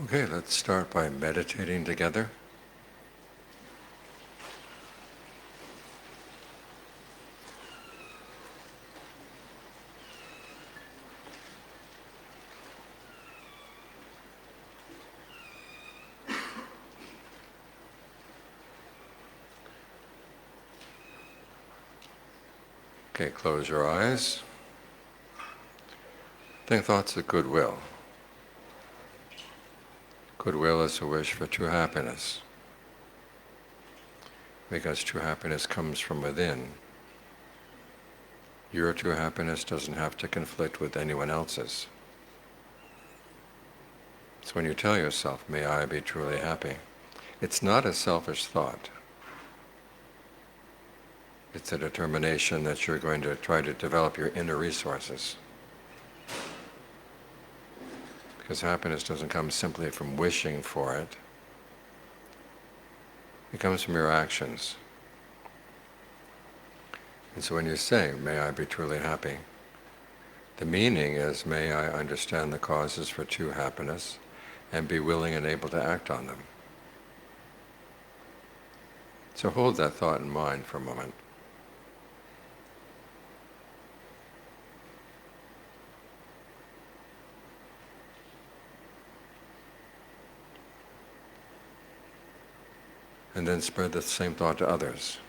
Okay, let's start by meditating together. Okay, close your eyes. Think thoughts of goodwill. Goodwill is a wish for true happiness, because true happiness comes from within. Your true happiness doesn't have to conflict with anyone else's. So when you tell yourself, may I be truly happy, it's not a selfish thought. It's a determination that you're going to try to develop your inner resources. Because happiness doesn't come simply from wishing for it. It comes from your actions. And so when you say, may I be truly happy, the meaning is, may I understand the causes for true happiness and be willing and able to act on them. So hold that thought in mind for a moment. And then spread the same thought to others.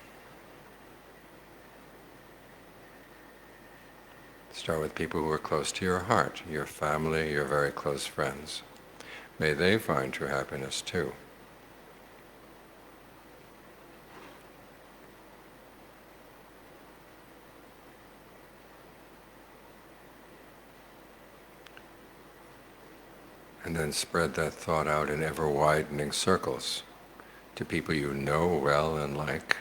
Start with people who are close to your heart, your family, your very close friends. May they find true happiness too. And then spread that thought out in ever-widening circles to people you know well and like.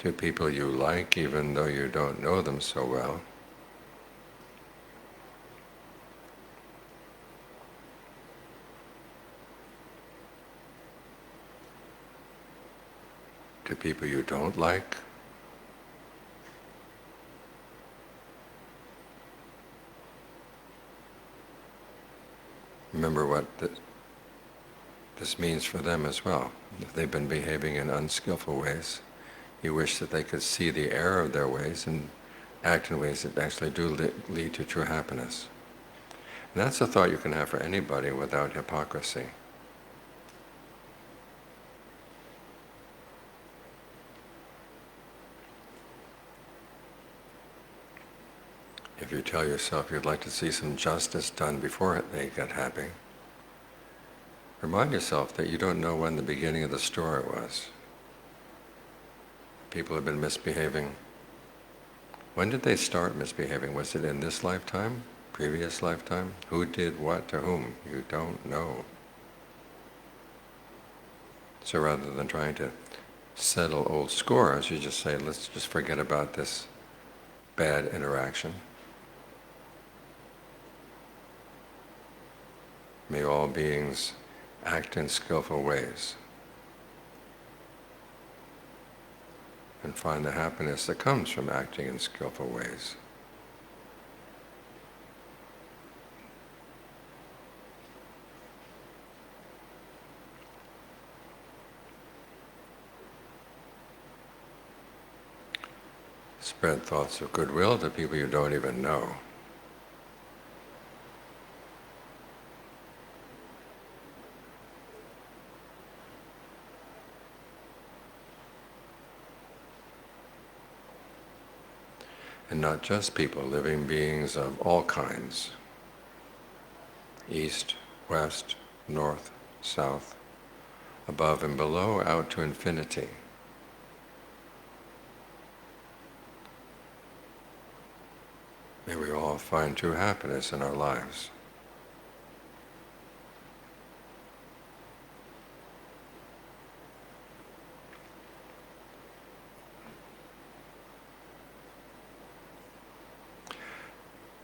To people you like, even though you don't know them so well. To people you don't like. Remember what this means for them as well. If they've been behaving in unskillful ways, you wish that they could see the error of their ways and act in ways that actually do lead to true happiness. And that's a thought you can have for anybody without hypocrisy. If you tell yourself you'd like to see some justice done before they get happy, remind yourself that you don't know when the beginning of the story was. People have been misbehaving. When did they start misbehaving? Was it in this lifetime? Previous lifetime? Who did what to whom? You don't know. So rather than trying to settle old scores, you just say, let's just forget about this bad interaction. May all beings act in skillful ways and find the happiness that comes from acting in skillful ways. Spread thoughts of goodwill to people you don't even know. And not just people, living beings of all kinds. East, west, north, south, above and below, out to infinity. May we all find true happiness in our lives.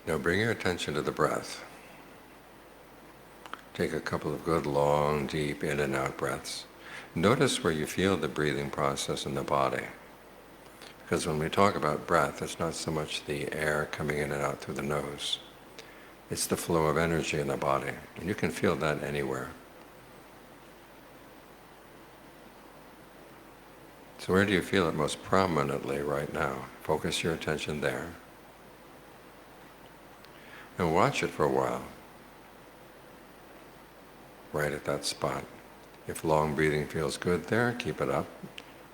Now bring your attention to the breath. Take a couple of good, long, deep in and out breaths. Notice where you feel the breathing process in the body. Because when we talk about breath, it's not so much the air coming in and out through the nose. It's the flow of energy in the body. And you can feel that anywhere. So where do you feel it most prominently right now? Focus your attention there. And watch it for a while. Right at that spot. If long breathing feels good there, keep it up.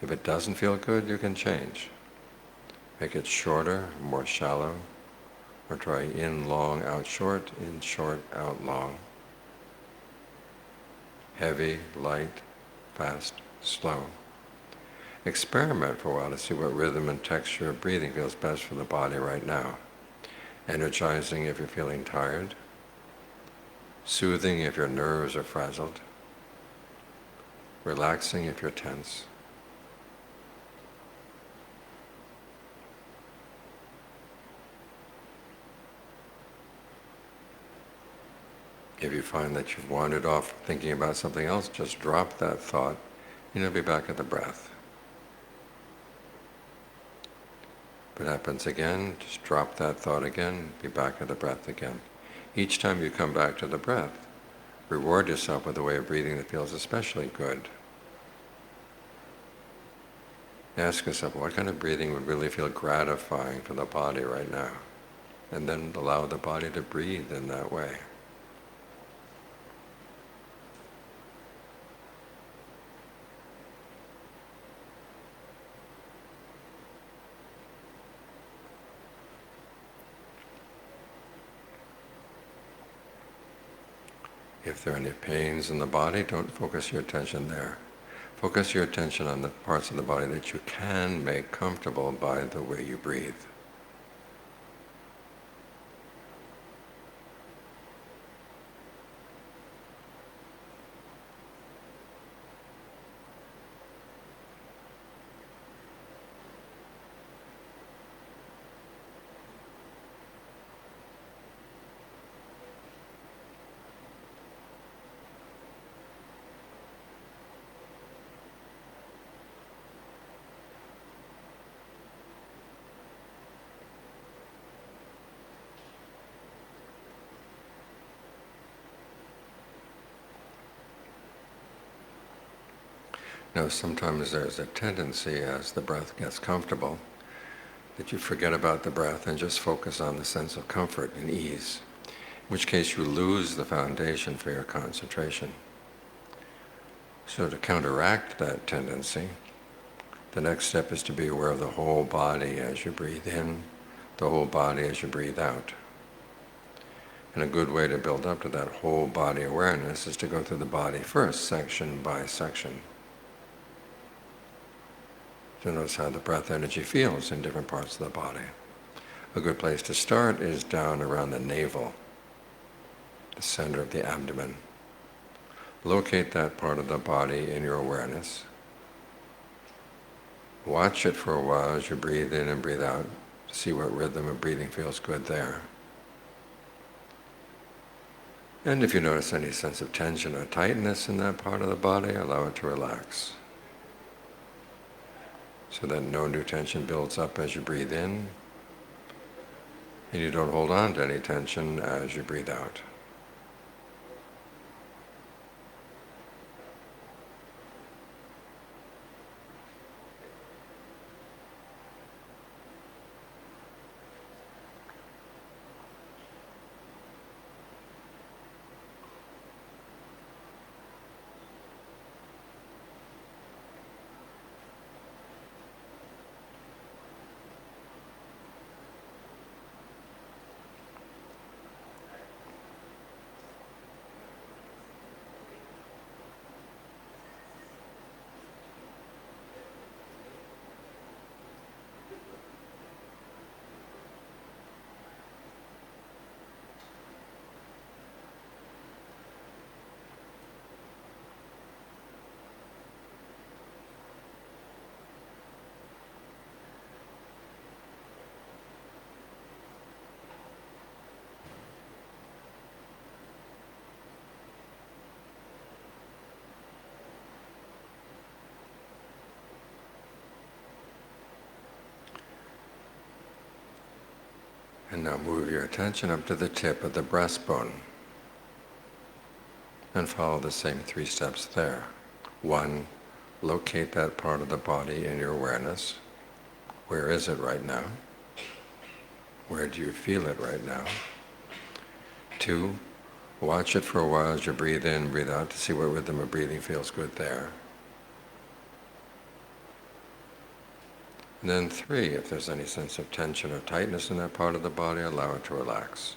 If it doesn't feel good, you can change. Make it shorter, more shallow, or try in long, out short, in short, out long. Heavy, light, fast, slow. Experiment for a while to see what rhythm and texture of breathing feels best for the body right now. Energizing if you're feeling tired. Soothing if your nerves are frazzled. Relaxing if you're tense. If you find that you've wandered off thinking about something else, just drop that thought and you'll be back at the breath. If it happens again, just drop that thought again, be back at the breath again. Each time you come back to the breath, reward yourself with a way of breathing that feels especially good. Ask yourself, what kind of breathing would really feel gratifying for the body right now? And then allow the body to breathe in that way. If there are any pains in the body, don't focus your attention there. Focus your attention on the parts of the body that you can make comfortable by the way you breathe. Now, sometimes there's a tendency as the breath gets comfortable that you forget about the breath and just focus on the sense of comfort and ease, in which case you lose the foundation for your concentration. So to counteract that tendency, the next step is to be aware of the whole body as you breathe in, the whole body as you breathe out. And a good way to build up to that whole body awareness is to go through the body first, section by section. To notice how the breath energy feels in different parts of the body. A good place to start is down around the navel, the center of the abdomen. Locate that part of the body in your awareness. Watch it for a while as you breathe in and breathe out, to see what rhythm of breathing feels good there. And if you notice any sense of tension or tightness in that part of the body, allow it to relax, so that no new tension builds up as you breathe in, and you don't hold on to any tension as you breathe out. And now move your attention up to the tip of the breastbone and follow the same 3 steps there. 1, locate that part of the body in your awareness. Where is it right now? Where do you feel it right now? 2, watch it for a while as you breathe in, breathe out to see what rhythm of breathing feels good there. And then 3, if there's any sense of tension or tightness in that part of the body, allow it to relax.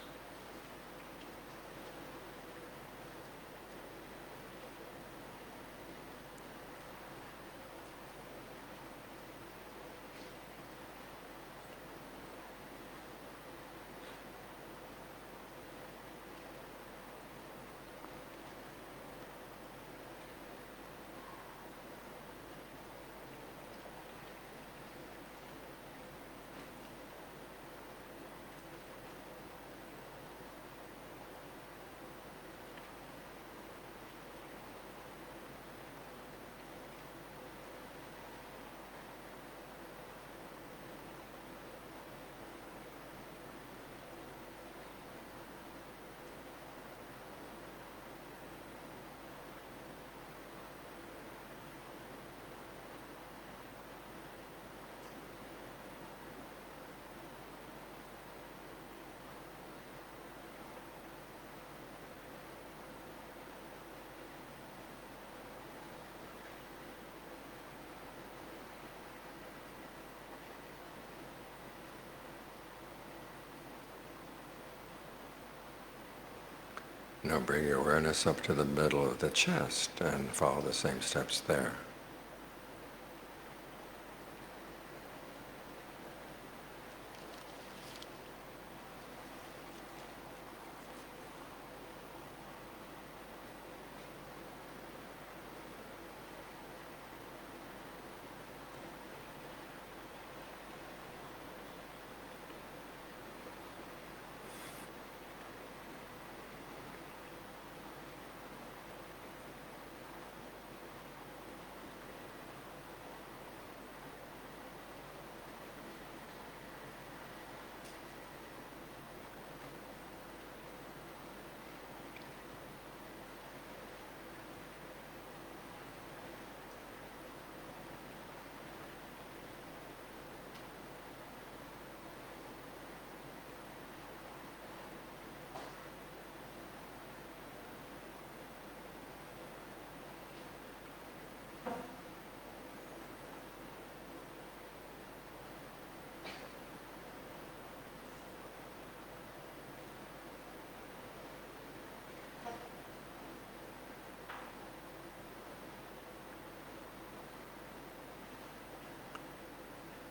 Now bring your awareness up to the middle of the chest and follow the same steps there.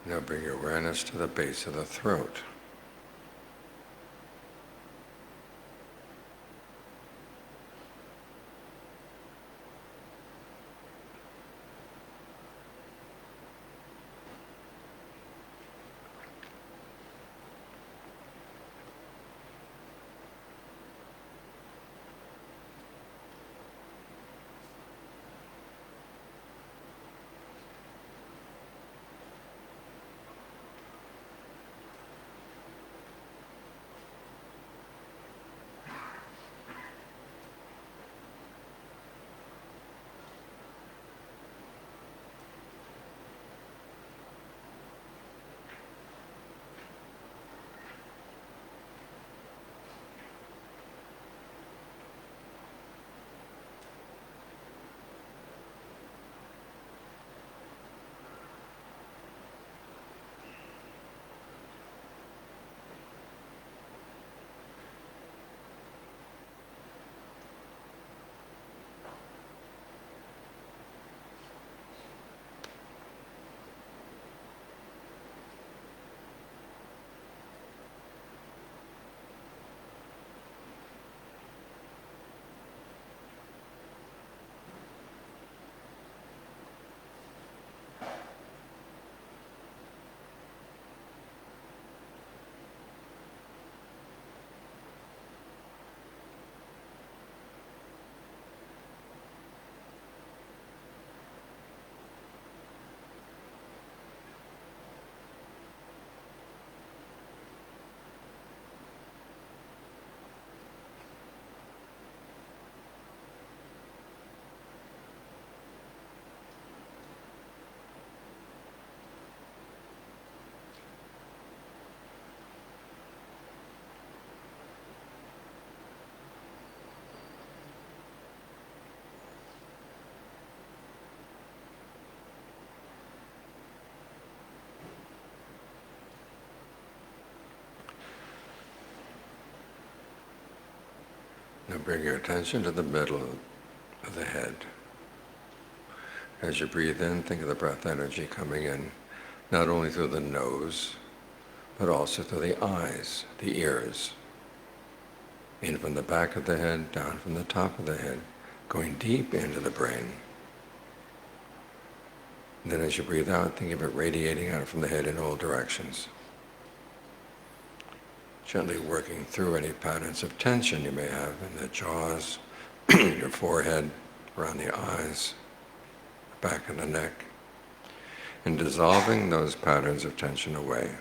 Now bring your awareness to the base of the throat. Now bring your attention to the middle of the head. As you breathe in, think of the breath energy coming in, not only through the nose, but also through the eyes, the ears, in from the back of the head, down from the top of the head, going deep into the brain. And then as you breathe out, think of it radiating out from the head in all directions. Gently working through any patterns of tension you may have in the jaws, your forehead, around the eyes, the back of the neck, and dissolving those patterns of tension away.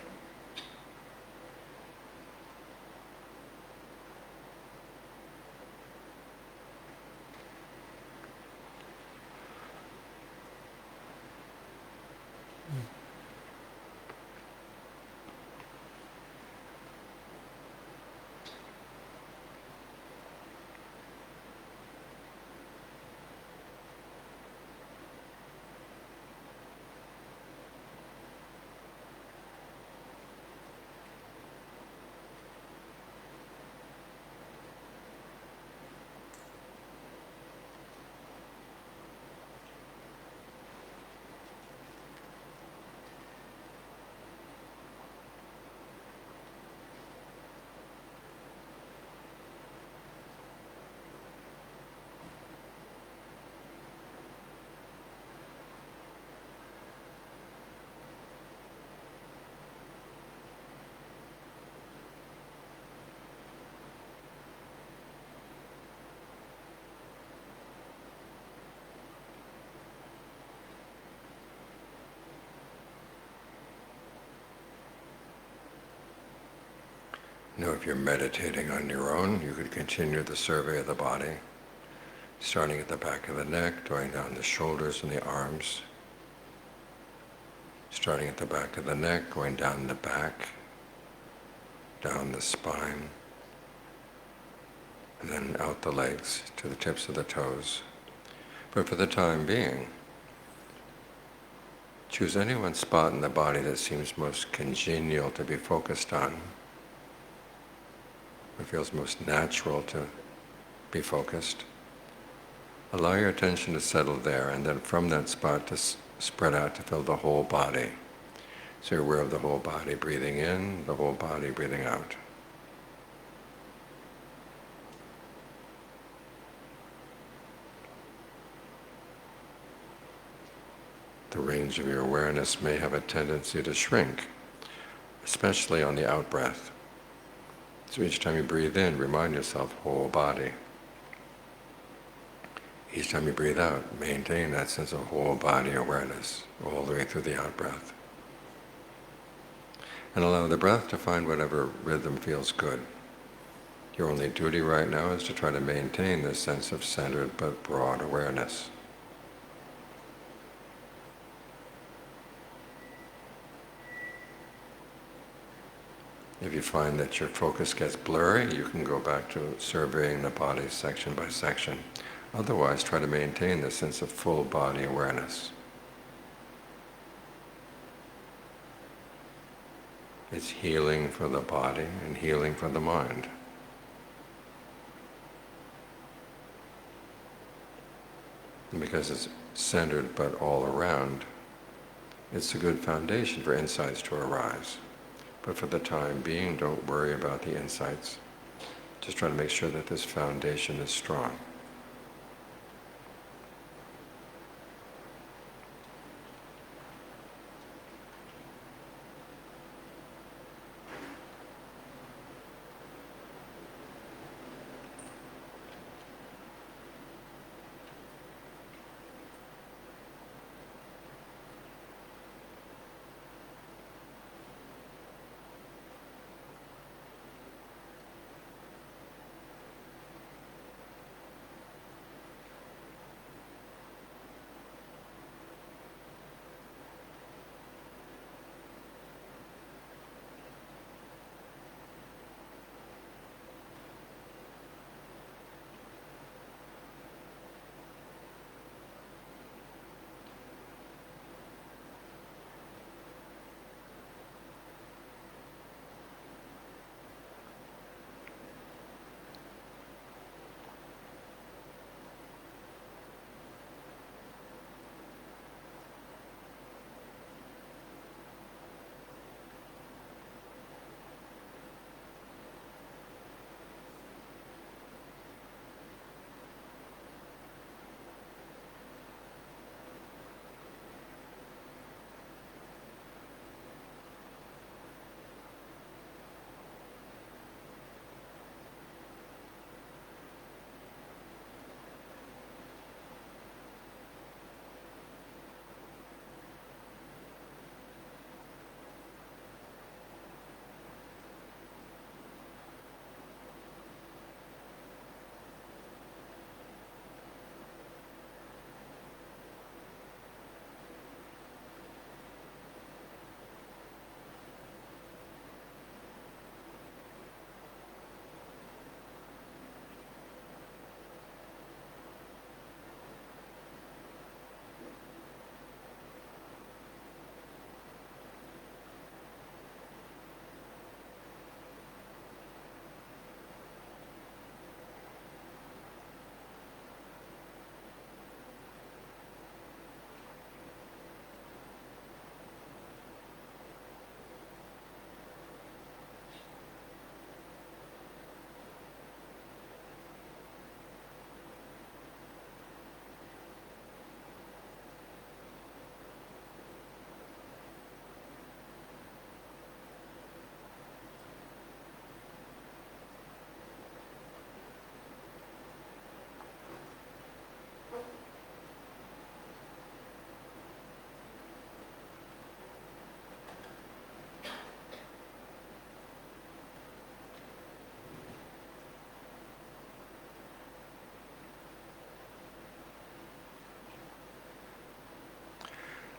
You know, if you're meditating on your own, you could continue the survey of the body, starting at the back of the neck, going down the shoulders and the arms, starting at the back of the neck, going down the back, down the spine, and then out the legs to the tips of the toes. But for the time being, choose any one spot in the body that seems most congenial to be focused on. It feels most natural to be focused. Allow your attention to settle there, and then from that spot to spread out to fill the whole body. So you're aware of the whole body breathing in, the whole body breathing out. The range of your awareness may have a tendency to shrink, especially on the out-breath. So each time you breathe in, remind yourself, whole body. Each time you breathe out, maintain that sense of whole body awareness all the way through the out-breath. And allow the breath to find whatever rhythm feels good. Your only duty right now is to try to maintain this sense of centered but broad awareness. If you find that your focus gets blurry, you can go back to surveying the body section by section. Otherwise, try to maintain the sense of full body awareness. It's healing for the body and healing for the mind. And because it's centered but all around, it's a good foundation for insights to arise. But for the time being, don't worry about the insights. Just try to make sure that this foundation is strong.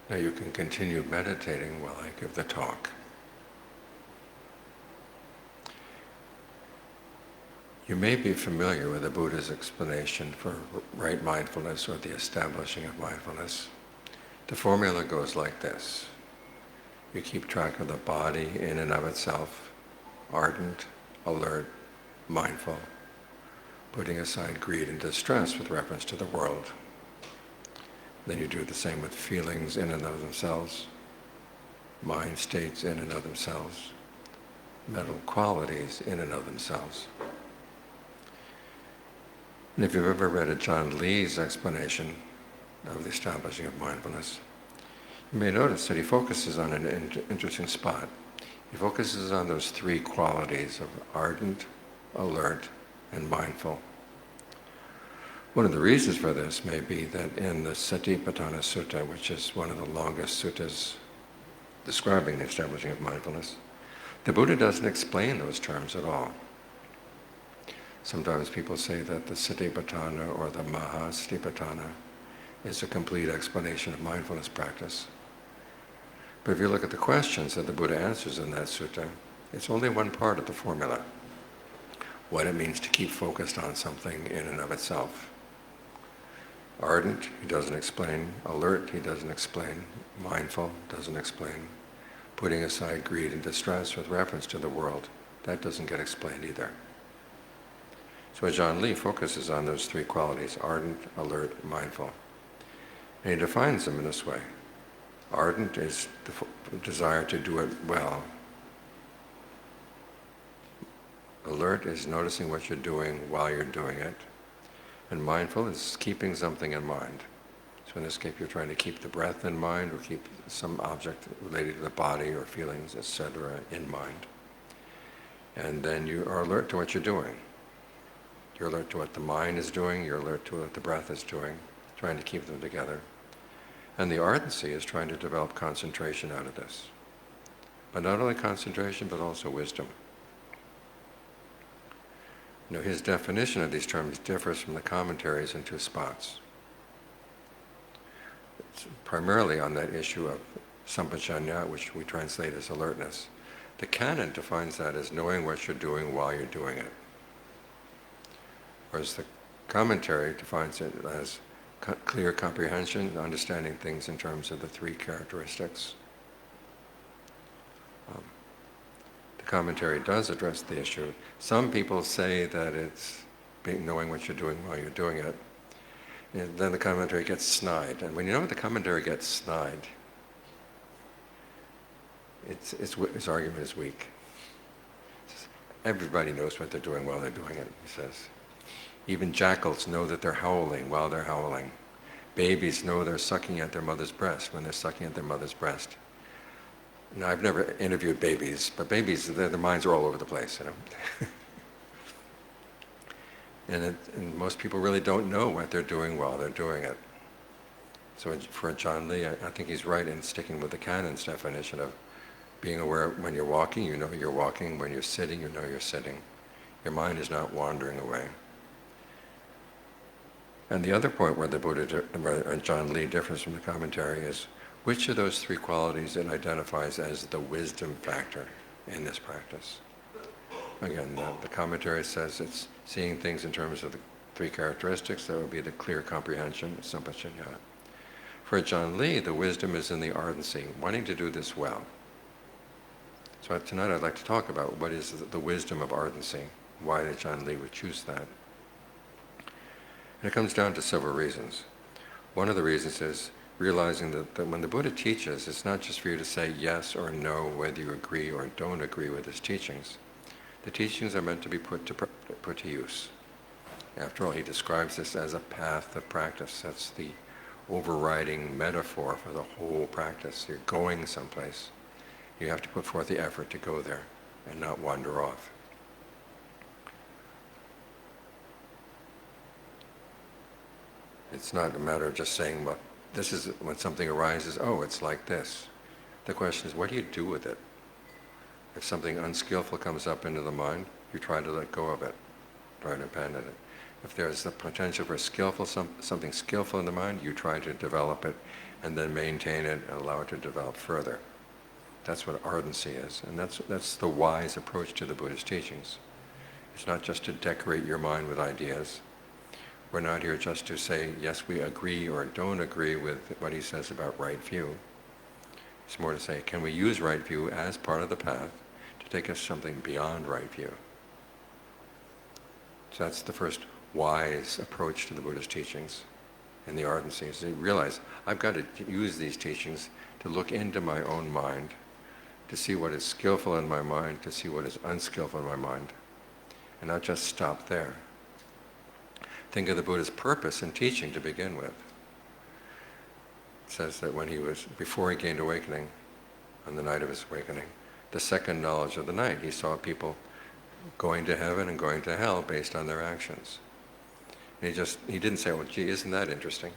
Now you can continue meditating while I give the talk. You may be familiar with the Buddha's explanation for right mindfulness or the establishing of mindfulness. The formula goes like this. You keep track of the body in and of itself, ardent, alert, mindful, putting aside greed and distress with reference to the world. Then you do the same with feelings in and of themselves, mind states in and of themselves, mental qualities in and of themselves. And if you've ever read Ajaan Lee's explanation of the establishing of mindfulness, you may notice that he focuses on an interesting spot. He focuses on those three qualities of ardent, alert, and mindful. One of the reasons for this may be that in the Satipatthana Sutta, which is one of the longest suttas describing the establishing of mindfulness, the Buddha doesn't explain those terms at all. Sometimes people say that the Satipatthana or the Mahasatipatthana is a complete explanation of mindfulness practice. But if you look at the questions that the Buddha answers in that sutta, it's only one part of the formula. What it means to keep focused on something in and of itself. Ardent, he doesn't explain. Alert, he doesn't explain. Mindful, doesn't explain. Putting aside greed and distress with reference to the world, that doesn't get explained either. So Ajaan Lee focuses on those three qualities, ardent, alert, mindful. And he defines them in this way. Ardent is the desire to do it well. Alert is noticing what you're doing while you're doing it. And mindful is keeping something in mind. So in this case, you're trying to keep the breath in mind or keep some object related to the body or feelings, etc. in mind. And then you are alert to what you're doing. You're alert to what the mind is doing, you're alert to what the breath is doing, trying to keep them together. And the ardency is trying to develop concentration out of this. But not only concentration, but also wisdom. You know, his definition of these terms differs from the commentaries in two spots. It's primarily on that issue of sampajanya, which we translate as alertness. The canon defines that as knowing what you're doing while you're doing it. Whereas the commentary defines it as clear comprehension, understanding things in terms of the three characteristics. The commentary does address the issue. Some people say that it's knowing what you're doing while you're doing it. And then the commentary gets snide. And when you know what the commentary gets snide, its argument is weak. Everybody knows what they're doing while they're doing it, he says. Even jackals know that they're howling while they're howling. Babies know they're sucking at their mother's breast when they're sucking at their mother's breast. Now, I've never interviewed babies, but babies, their minds are all over the place, you know. and most people really don't know what they're doing while they're doing it. So for Ajaan Lee, I think he's right in sticking with the canon's definition of being aware when you're walking, you know you're walking. When you're sitting, you know you're sitting. Your mind is not wandering away. And the other point where the Buddha, Ajaan Lee, differs from the commentary is which of those three qualities it identifies as the wisdom factor in this practice. Again, the commentary says it's seeing things in terms of the three characteristics. That would be the clear comprehension, sampajanya. For Ajaan Lee, the wisdom is in the ardency, wanting to do this well. So tonight I'd like to talk about what is the wisdom of ardency, why Ajaan Lee would choose that. And it comes down to several reasons. One of the reasons is realizing that when the Buddha teaches, it's not just for you to say yes or no, whether you agree or don't agree with his teachings. The teachings are meant to be put to use. After all, he describes this as a path of practice. That's the overriding metaphor for the whole practice. You're going someplace. You have to put forth the effort to go there and not wander off. It's not a matter of just saying, well, this is when something arises, oh, it's like this. The question is, what do you do with it? If something unskillful comes up into the mind, you try to let go of it, try to abandon it. If there's the potential for something skillful in the mind, you try to develop it and then maintain it and allow it to develop further. That's what ardency is, and that's the wise approach to the Buddha's teachings. It's not just to decorate your mind with ideas. We're not here just to say, yes, we agree or don't agree with what he says about right view. It's more to say, can we use right view as part of the path to take us something beyond right view? So that's the first wise approach to the Buddha's teachings and the ardency, is to realize I've got to use these teachings to look into my own mind, to see what is skillful in my mind, to see what is unskillful in my mind, and not just stop there. Think of the Buddha's purpose in teaching to begin with. It says that before he gained awakening, on the night of his awakening, the second knowledge of the night, he saw people going to heaven and going to hell based on their actions. And he didn't say, well, gee, isn't that interesting?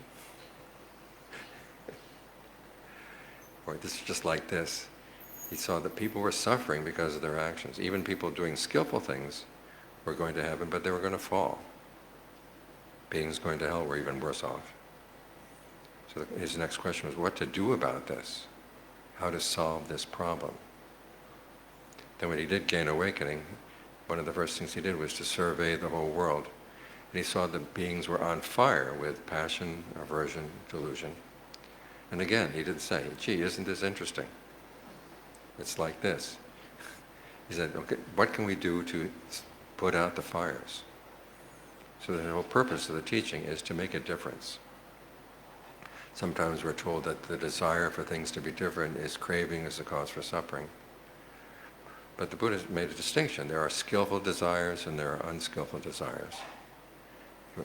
Or this is just like this. He saw that people were suffering because of their actions. Even people doing skillful things were going to heaven, but they were going to fall. Beings going to hell were even worse off. So his next question was what to do about this, how to solve this problem. Then when he did gain awakening, one of the first things he did was to survey the whole world. And he saw that beings were on fire with passion, aversion, delusion. And again, he didn't say, gee, isn't this interesting? It's like this. He said, okay, what can we do to put out the fires? So the whole purpose of the teaching is to make a difference. Sometimes we're told that the desire for things to be different is craving as a cause for suffering. But the Buddha made a distinction. There are skillful desires and there are unskillful desires.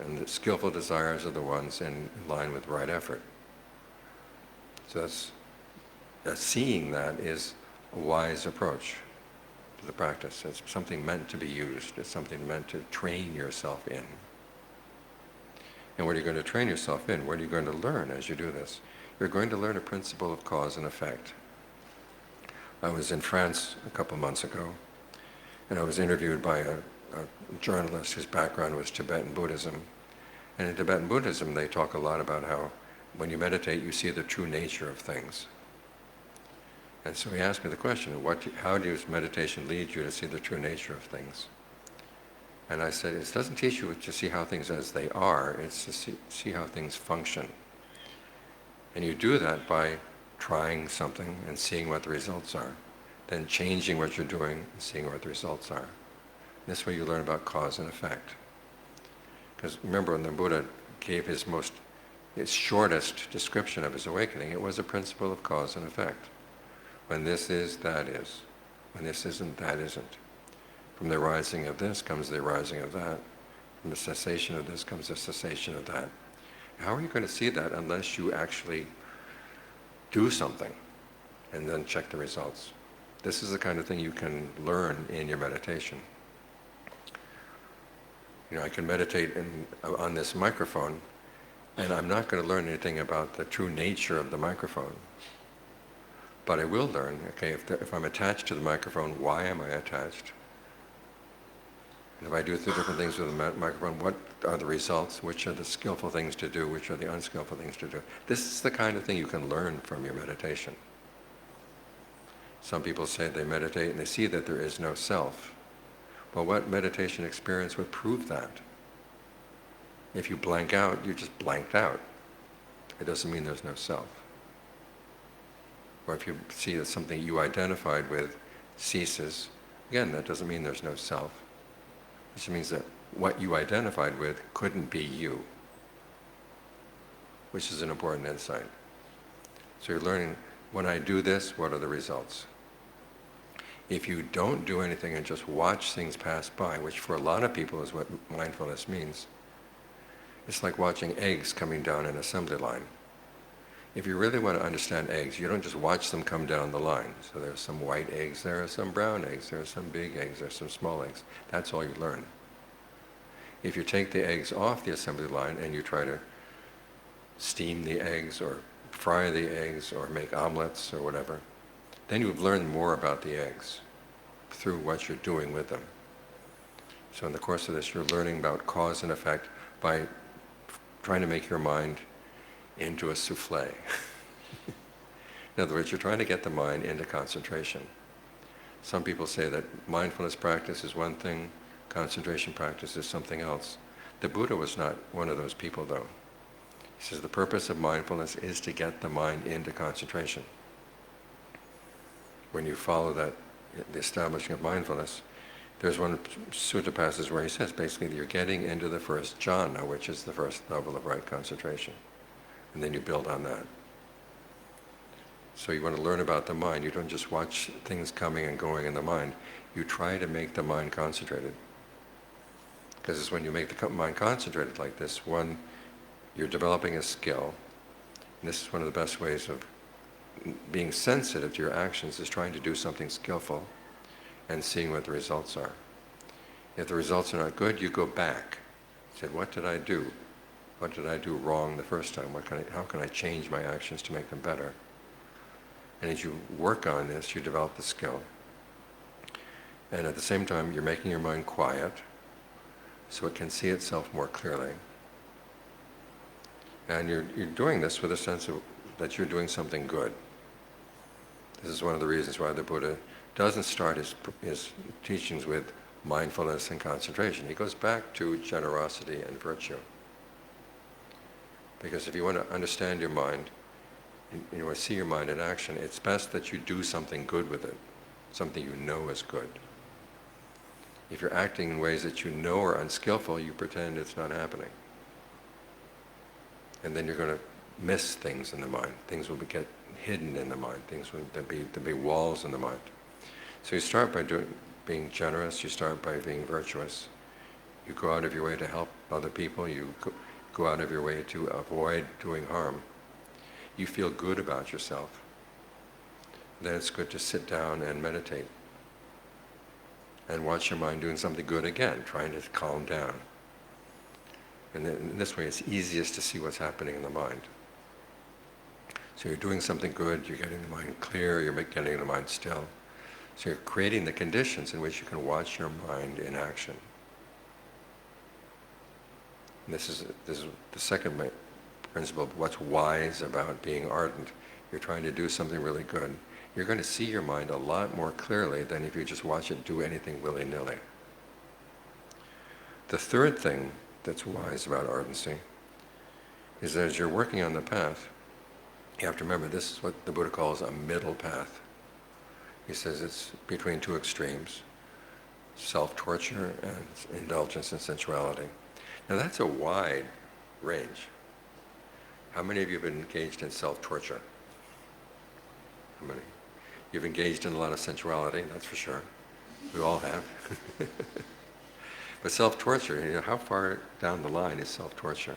And the skillful desires are the ones in line with right effort. So seeing that is a wise approach to the practice. It's something meant to be used. It's something meant to train yourself in. And what are you going to train yourself in? What are you going to learn as you do this? You're going to learn a principle of cause and effect. I was in France a couple months ago, and I was interviewed by a journalist whose background was Tibetan Buddhism. And in Tibetan Buddhism, they talk a lot about how when you meditate, you see the true nature of things. And so he asked me the question, how does meditation lead you to see the true nature of things? And I said, it doesn't teach you to see how things as they are, it's to see how things function. And you do that by trying something and seeing what the results are, then changing what you're doing and seeing what the results are. This way you learn about cause and effect. Because remember, when the Buddha gave his shortest description of his awakening, it was a principle of cause and effect. When this is, that is. When this isn't, that isn't. From the rising of this comes the rising of that. From the cessation of this comes the cessation of that. How are you going to see that unless you actually do something and then check the results? This is the kind of thing you can learn in your meditation. I can meditate on this microphone, and I'm not going to learn anything about the true nature of the microphone. But I will learn, okay, if I'm attached to the microphone, why am I attached? And if I do different things with the microphone, what are the results? Which are the skillful things to do? Which are the unskillful things to do? This is the kind of thing you can learn from your meditation. Some people say they meditate and they see that there is no self. Well, what meditation experience would prove that? If you blank out, you just blanked out. It doesn't mean there's no self. Or if you see that something you identified with ceases, again, that doesn't mean there's no self. It just means that what you identified with couldn't be you, which is an important insight. So you're learning, when I do this, what are the results? If you don't do anything and just watch things pass by, which for a lot of people is what mindfulness means, it's like watching eggs coming down an assembly line. If you really want to understand eggs, you don't just watch them come down the line. So there's some white eggs, there are some brown eggs, there are some big eggs, there are some small eggs. That's all you learn. If you take the eggs off the assembly line and you try to steam the eggs or fry the eggs or make omelets or whatever, then you've learned more about the eggs through what you're doing with them. So in the course of this, you're learning about cause and effect by trying to make your mind into a souffle. In other words, you're trying to get the mind into concentration. Some people say that mindfulness practice is one thing, concentration practice is something else. The Buddha was not one of those people, though. He says the purpose of mindfulness is to get the mind into concentration. When you follow that, the establishing of mindfulness, there's one sutta passage where he says basically that you're getting into the first jhana, which is the first level of right concentration. And then you build on that. So you want to learn about the mind. You don't just watch things coming and going in the mind. You try to make the mind concentrated. Because it's when you make the mind concentrated like this, one, you're developing a skill. And this is one of the best ways of being sensitive to your actions, is trying to do something skillful and seeing what the results are. If the results are not good, you go back. You said, what did I do? What did I do wrong the first time? How can I change my actions to make them better? And as you work on this, you develop the skill. And at the same time, you're making your mind quiet so it can see itself more clearly. And you're doing this with a sense of that you're doing something good. This is one of the reasons why the Buddha doesn't start his teachings with mindfulness and concentration. He goes back to generosity and virtue. Because if you want to understand your mind, you want to see your mind in action, it's best that you do something good with it, something you know is good. If you're acting in ways that you know are unskillful, you pretend it's not happening. And then you're going to miss things in the mind. Things will get hidden in the mind. There'll be walls in the mind. So you start by being generous. You start by being virtuous. You go out of your way to help other people. You go out of your way to avoid doing harm. You feel good about yourself. Then it's good to sit down and meditate and watch your mind doing something good again, trying to calm down. And then in this way, it's easiest to see what's happening in the mind. So you're doing something good, you're getting the mind clear, you're getting the mind still. So you're creating the conditions in which you can watch your mind in action. And this is the second principle of what's wise about being ardent. You're trying to do something really good. You're going to see your mind a lot more clearly than if you just watch it do anything willy-nilly. The third thing that's wise about ardency is that as you're working on the path, you have to remember this is what the Buddha calls a middle path. He says it's between two extremes, self-torture and indulgence in sensuality. Now that's a wide range. How many of you have been engaged in self-torture? How many? You've engaged in a lot of sensuality, that's for sure. We all have. But self-torture, how far down the line is self-torture?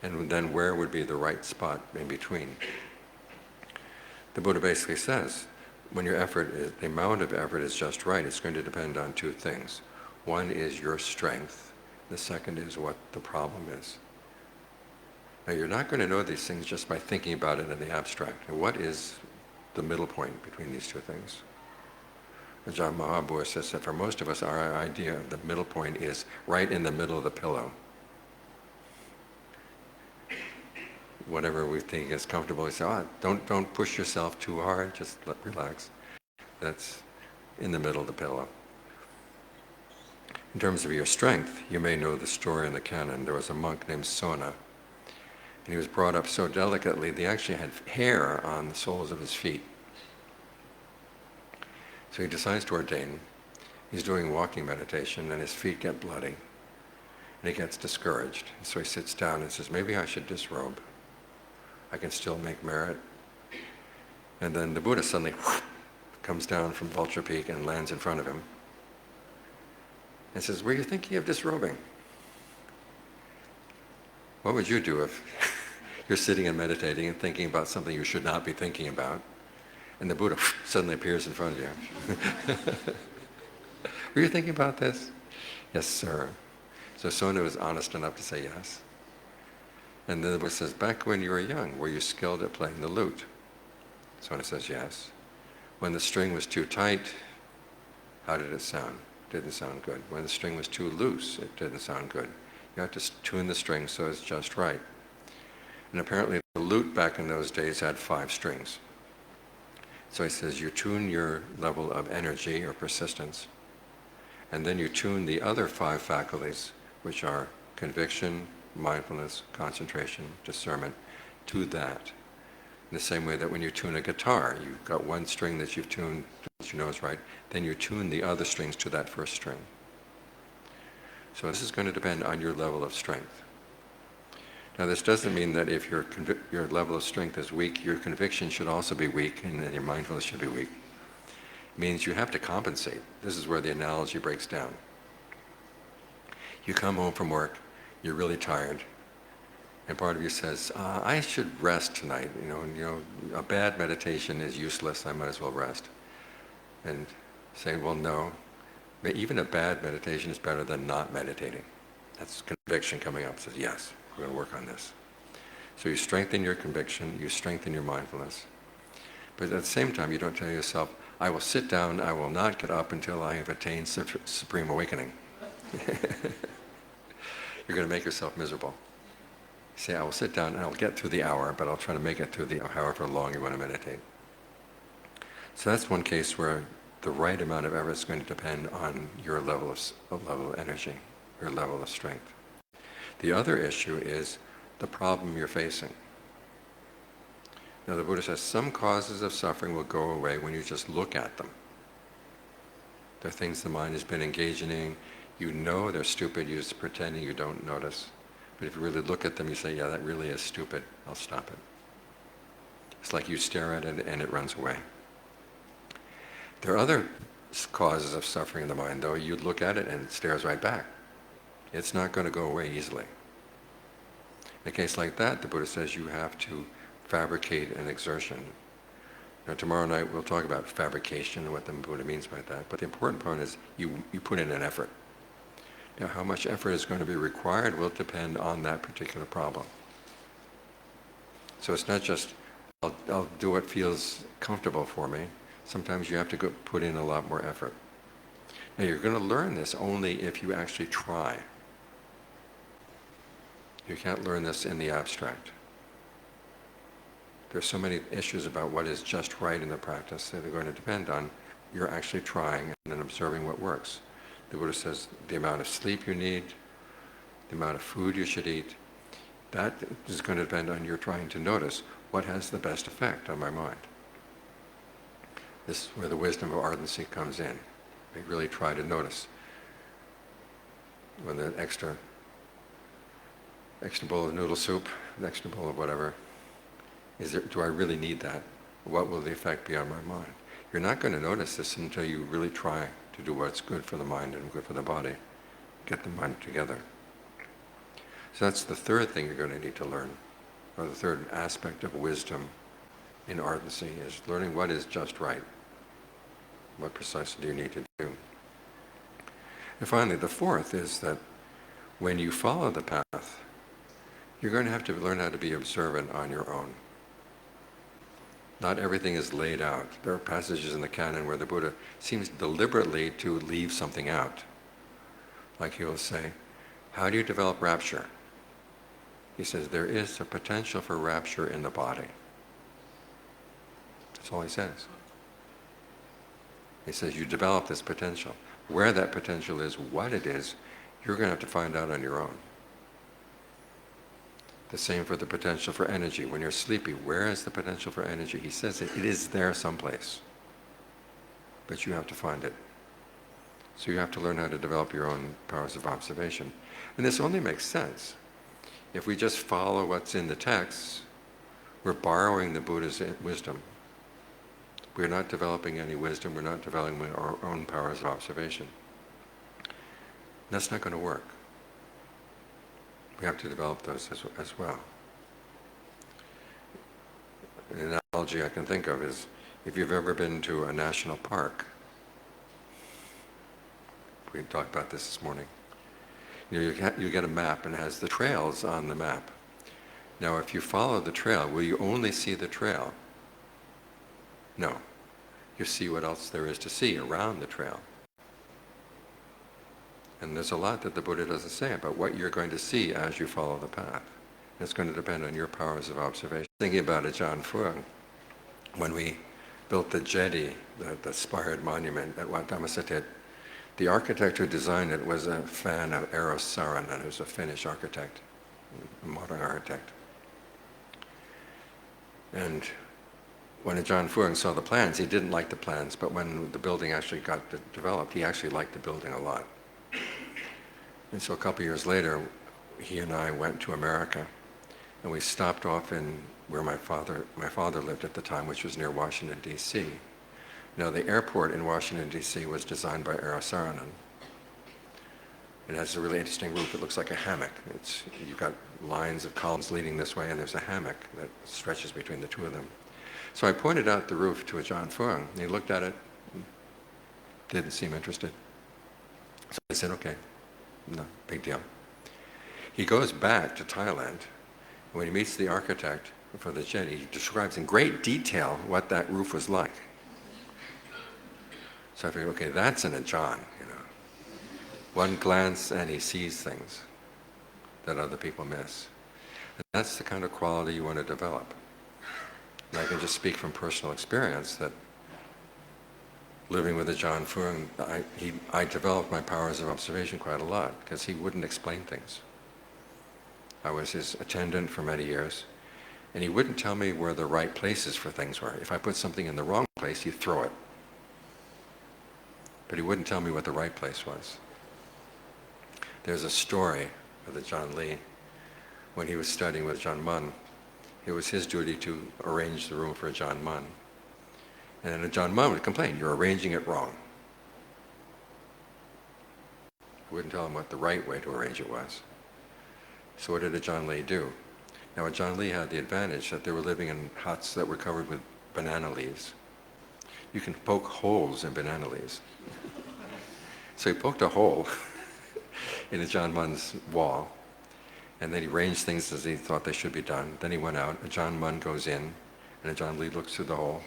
And then where would be the right spot in between? The Buddha basically says, when your the amount of effort is just right, it's going to depend on two things. One is your strength. The second is what the problem is. Now, you're not going to know these things just by thinking about it in the abstract. And what is the middle point between these two things? Ajahn Mahabua says that for most of us, our idea of the middle point is right in the middle of the pillow. Whatever we think is comfortable, we say, don't push yourself too hard, just relax. That's in the middle of the pillow. In terms of your strength, you may know the story in the canon. There was a monk named Sona, and he was brought up so delicately, they actually had hair on the soles of his feet. So he decides to ordain. He's doing walking meditation, and his feet get bloody, and he gets discouraged. So he sits down and says, maybe I should disrobe. I can still make merit. And then the Buddha suddenly comes down from Vulture Peak and lands in front of him and says, were you thinking of disrobing? What would you do if you're sitting and meditating and thinking about something you should not be thinking about, and the Buddha suddenly appears in front of you? Were you thinking about this? Yes, sir. So Sona was honest enough to say yes. And then the Buddha says, back when you were young, were you skilled at playing the lute? Sona says, yes. When the string was too tight, how did it sound? didn't sound good. When the string was too loose, it didn't sound good. You have to tune the string so it's just right. And apparently the lute back in those days had 5 strings. So he says you tune your level of energy or persistence, and then you tune the other 5 faculties, which are conviction, mindfulness, concentration, discernment, to that. In the same way that when you tune a guitar, you've got one string that you've tuned, that you know is right, then you tune the other strings to that first string. So this is going to depend on your level of strength. Now this doesn't mean that if your level of strength is weak, your conviction should also be weak and then your mindfulness should be weak. It means you have to compensate. This is where the analogy breaks down. You come home from work, you're really tired, and part of you says, I should rest tonight. A bad meditation is useless, I might as well rest. And say, well, no, even a bad meditation is better than not meditating. That's conviction coming up, says, yes, we're going to work on this. So you strengthen your conviction, you strengthen your mindfulness. But at the same time, you don't tell yourself, I will sit down, I will not get up until I have attained supreme awakening. You're going to make yourself miserable. You say, I will sit down and I'll get through the hour, but I'll try to make it through the however long you want to meditate. So that's one case where the right amount of effort is going to depend on your level of energy, your level of strength. The other issue is the problem you're facing. Now the Buddha says some causes of suffering will go away when you just look at them. They're things the mind has been engaging in. You know they're stupid, you're just pretending you don't notice. But if you really look at them, you say, yeah, that really is stupid, I'll stop it. It's like you stare at it and it runs away. There are other causes of suffering in the mind, though. You look at it and it stares right back. It's not going to go away easily. In a case like that, the Buddha says you have to fabricate an exertion. Now, tomorrow night we'll talk about fabrication and what the Buddha means by that. But the important point is you put in an effort. Now, how much effort is going to be required will depend on that particular problem. So it's not just, I'll do what feels comfortable for me. Sometimes you have to put in a lot more effort. Now, you're going to learn this only if you actually try. You can't learn this in the abstract. There's so many issues about what is just right in the practice that are going to depend on you're actually trying and then observing what works. The Buddha says the amount of sleep you need, the amount of food you should eat, that is going to depend on your trying to notice what has the best effect on my mind. This is where the wisdom of ardency comes in. We really try to notice when the extra bowl of noodle soup, the extra bowl of whatever, do I really need that? What will the effect be on my mind? You're not going to notice this until you really try to do what's good for the mind and good for the body. Get the mind together. So that's the third thing you're going to need to learn, or the third aspect of wisdom in ardency is learning what is just right. What precisely do you need to do? And finally, the fourth is that when you follow the path, you're going to have to learn how to be observant on your own. Not everything is laid out. There are passages in the canon where the Buddha seems deliberately to leave something out. Like he will say, how do you develop rapture? He says, there is a potential for rapture in the body. That's all he says. He says, you develop this potential. Where that potential is, what it is, you're going to have to find out on your own. The same for the potential for energy. When you're sleepy, where is the potential for energy? He says it is there someplace. But you have to find it. So you have to learn how to develop your own powers of observation. And this only makes sense. If we just follow what's in the text, we're borrowing the Buddha's wisdom. We're not developing any wisdom. We're not developing our own powers of observation. That's not going to work. We have to develop those as well. An analogy I can think of is if you've ever been to a national park. We talked about this morning. You get a map and it has the trails on the map. Now, if you follow the trail, will you only see the trail? No. You see what else there is to see around the trail. And there's a lot that the Buddha doesn't say about what you're going to see as you follow the path. It's going to depend on your powers of observation. Thinking about Ajaan Fuang, when we built the jetty, the spired monument at Wat Dhammasatit, the architect who designed it was a fan of Eero Saarinen, who's a Finnish architect, a modern architect. And when Ajaan Fuang saw the plans, he didn't like the plans, but when the building actually got developed, he actually liked the building a lot. And so a couple years later, he and I went to America, and we stopped off in where my father lived at the time, which was near Washington, D.C. Now, the airport in Washington, D.C. was designed by Eero Saarinen. It has a really interesting roof. It looks like a hammock. You've got lines of columns leading this way, and there's a hammock that stretches between the two of them. So I pointed out the roof to Ajaan Fuang, and he looked at it, and didn't seem interested. So I said, okay, no, big deal. He goes back to Thailand, and when he meets the architect for the jetty, he describes in great detail what that roof was like. So I figured, okay, that's an Ajaan, One glance and he sees things that other people miss. And that's the kind of quality you want to develop. And I can just speak from personal experience that living with Ajaan Fuang, I developed my powers of observation quite a lot because he wouldn't explain things. I was his attendant for many years, and he wouldn't tell me where the right places for things were. If I put something in the wrong place, he'd throw it. But he wouldn't tell me what the right place was. There's a story of the Ajaan Lee. When he was studying with Ajaan Mun, it was his duty to arrange the room for Ajaan Mun. And then Ajaan Mun would complain, you're arranging it wrong. He wouldn't tell him what the right way to arrange it was. So what did Ajaan Lee do? Now Ajaan Lee had the advantage that they were living in huts that were covered with banana leaves. You can poke holes in banana leaves. So he poked a hole in Ajaan Mun's wall, and then he arranged things as he thought they should be done. Then he went out, Ajaan Mun goes in, and Ajaan Lee looks through the hole.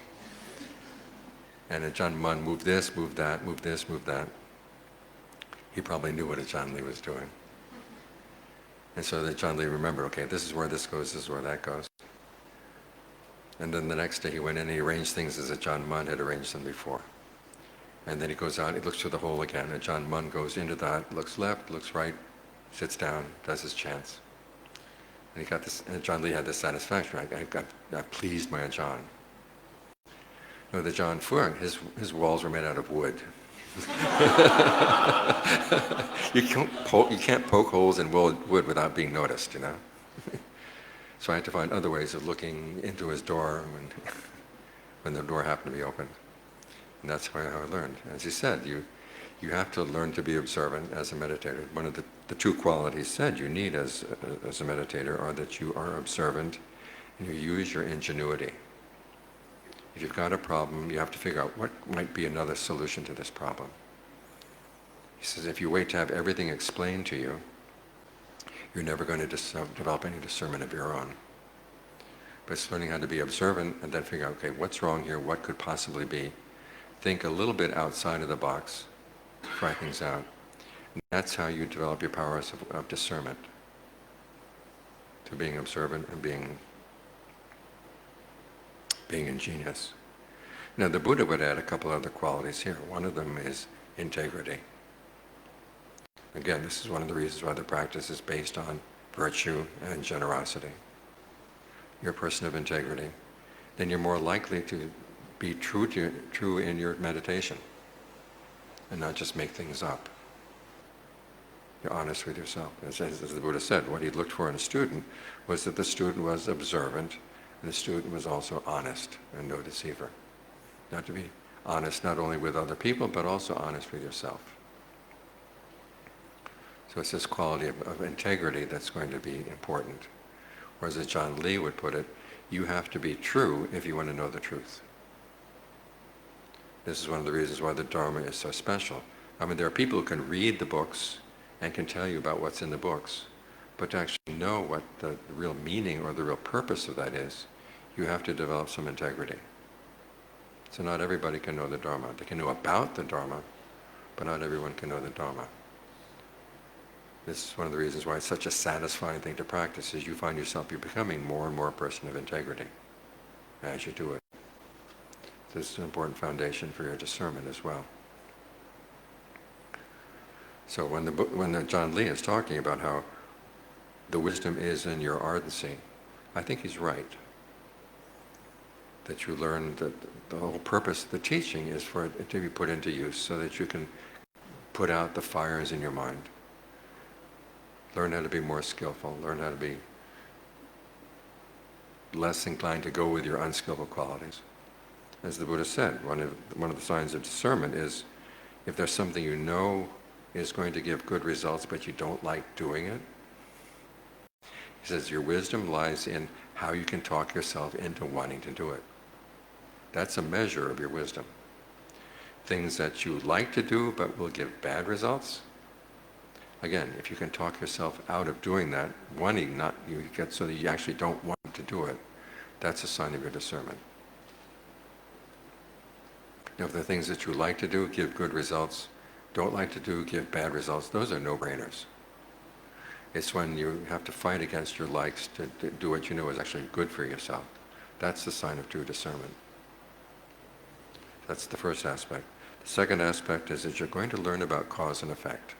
And Ajaan Mun moved this, moved that, moved this, moved that. He probably knew what Ajaan Lee was doing. And so Ajaan Lee remembered, okay, this is where this goes, this is where that goes. And then the next day he went in and he arranged things as Ajaan Mun had arranged them before. And then he goes out, he looks through the hole again. Ajaan Mun goes into that, looks left, looks right, sits down, does his chants. And he got this, and Ajaan Lee had this satisfaction. I pleased my Ajaan. No, the Ajaan Fuang, his walls were made out of wood. You can't poke holes in wood without being noticed, So I had to find other ways of looking into his door when the door happened to be open. And that's how I learned. As he said, you have to learn to be observant as a meditator. One of the two qualities said you need as a meditator are that you are observant and you use your ingenuity. If you've got a problem, you have to figure out what might be another solution to this problem. He says if you wait to have everything explained to you, you're never going to develop any discernment of your own. But it's learning how to be observant and then figure out, okay, what's wrong here? What could possibly be? Think a little bit outside of the box, try things out. And that's how you develop your powers of discernment, to being observant and being ingenious. Now the Buddha would add a couple other qualities here. One of them is integrity. Again, this is one of the reasons why the practice is based on virtue and generosity. You're a person of integrity, then you're more likely to be true in your meditation and not just make things up. You're honest with yourself. As the Buddha said, what he looked for in a student was that the student was observant and the student was also honest and no deceiver. Not to be honest not only with other people, but also honest with yourself. So it's this quality of integrity that's going to be important. Whereas as Ajaan Lee would put it, you have to be true if you want to know the truth. This is one of the reasons why the Dharma is so special. I mean, there are people who can read the books and can tell you about what's in the books, but to actually know what the real meaning or the real purpose of that is, you have to develop some integrity. So not everybody can know the Dharma. They can know about the Dharma, but not everyone can know the Dharma. This is one of the reasons why it's such a satisfying thing to practice, is you find yourself, you're becoming more and more a person of integrity as you do it. This is an important foundation for your discernment as well. So when John Lee is talking about how the wisdom is in your ardency, I think he's right. That you learn that the whole purpose of the teaching is for it to be put into use so that you can put out the fires in your mind. Learn how to be more skillful, learn how to be less inclined to go with your unskillful qualities. As the Buddha said, one of the signs of discernment is if there's something you know is going to give good results but you don't like doing it. He says your wisdom lies in how you can talk yourself into wanting to do it. That's a measure of your wisdom. Things that you like to do but will give bad results. Again, if you can talk yourself out of doing that, wanting not, you get so that you actually don't want to do it, that's a sign of your discernment. Now, if the things that you like to do give good results, don't like to do give bad results, those are no-brainers. It's when you have to fight against your likes to do what you know is actually good for yourself. That's the sign of true discernment. That's the first aspect. The second aspect is that you're going to learn about cause and effect.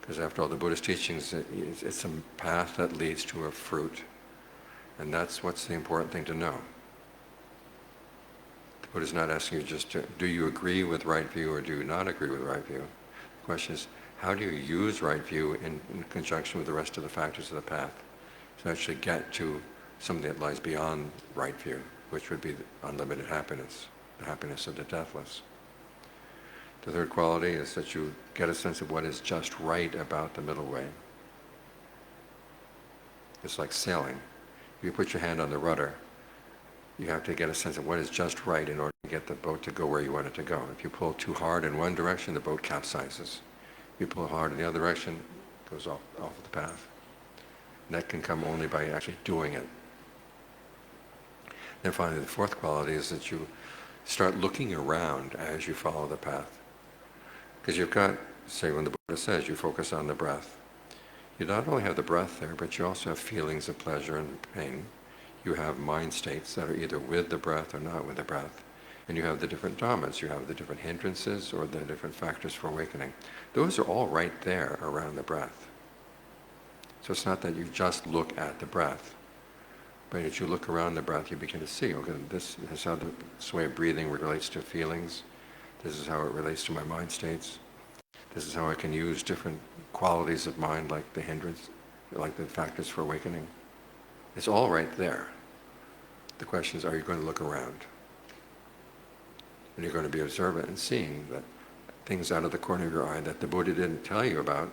Because after all, the Buddhist teachings, it's a path that leads to a fruit. And that's what's the important thing to know. The Buddha's not asking you just to, do you agree with right view or do you not agree with right view? The question is, how do you use right view in conjunction with the rest of the factors of the path to actually get to something that lies beyond right view, which would be unlimited happiness, the happiness of the deathless. The third quality is that you get a sense of what is just right about the middle way. It's like sailing. If you put your hand on the rudder, you have to get a sense of what is just right in order to get the boat to go where you want it to go. If you pull too hard in one direction, the boat capsizes. If you pull hard in the other direction, it goes off the path. And that can come only by actually doing it. Then finally, the fourth quality is that you start looking around as you follow the path. Because you've got, say when the Buddha says you focus on the breath, you not only have the breath there, but you also have feelings of pleasure and pain. You have mind states that are either with the breath or not with the breath. And you have the different dhammas, you have the different hindrances or the different factors for awakening. Those are all right there around the breath. So it's not that you just look at the breath, but as you look around the breath, you begin to see, okay, this is how this way of breathing relates to feelings. This is how it relates to my mind states. This is how I can use different qualities of mind like the hindrance, like the factors for awakening. It's all right there. The question is, are you going to look around? And you're going to be observant and seeing that things out of the corner of your eye that the Buddha didn't tell you about,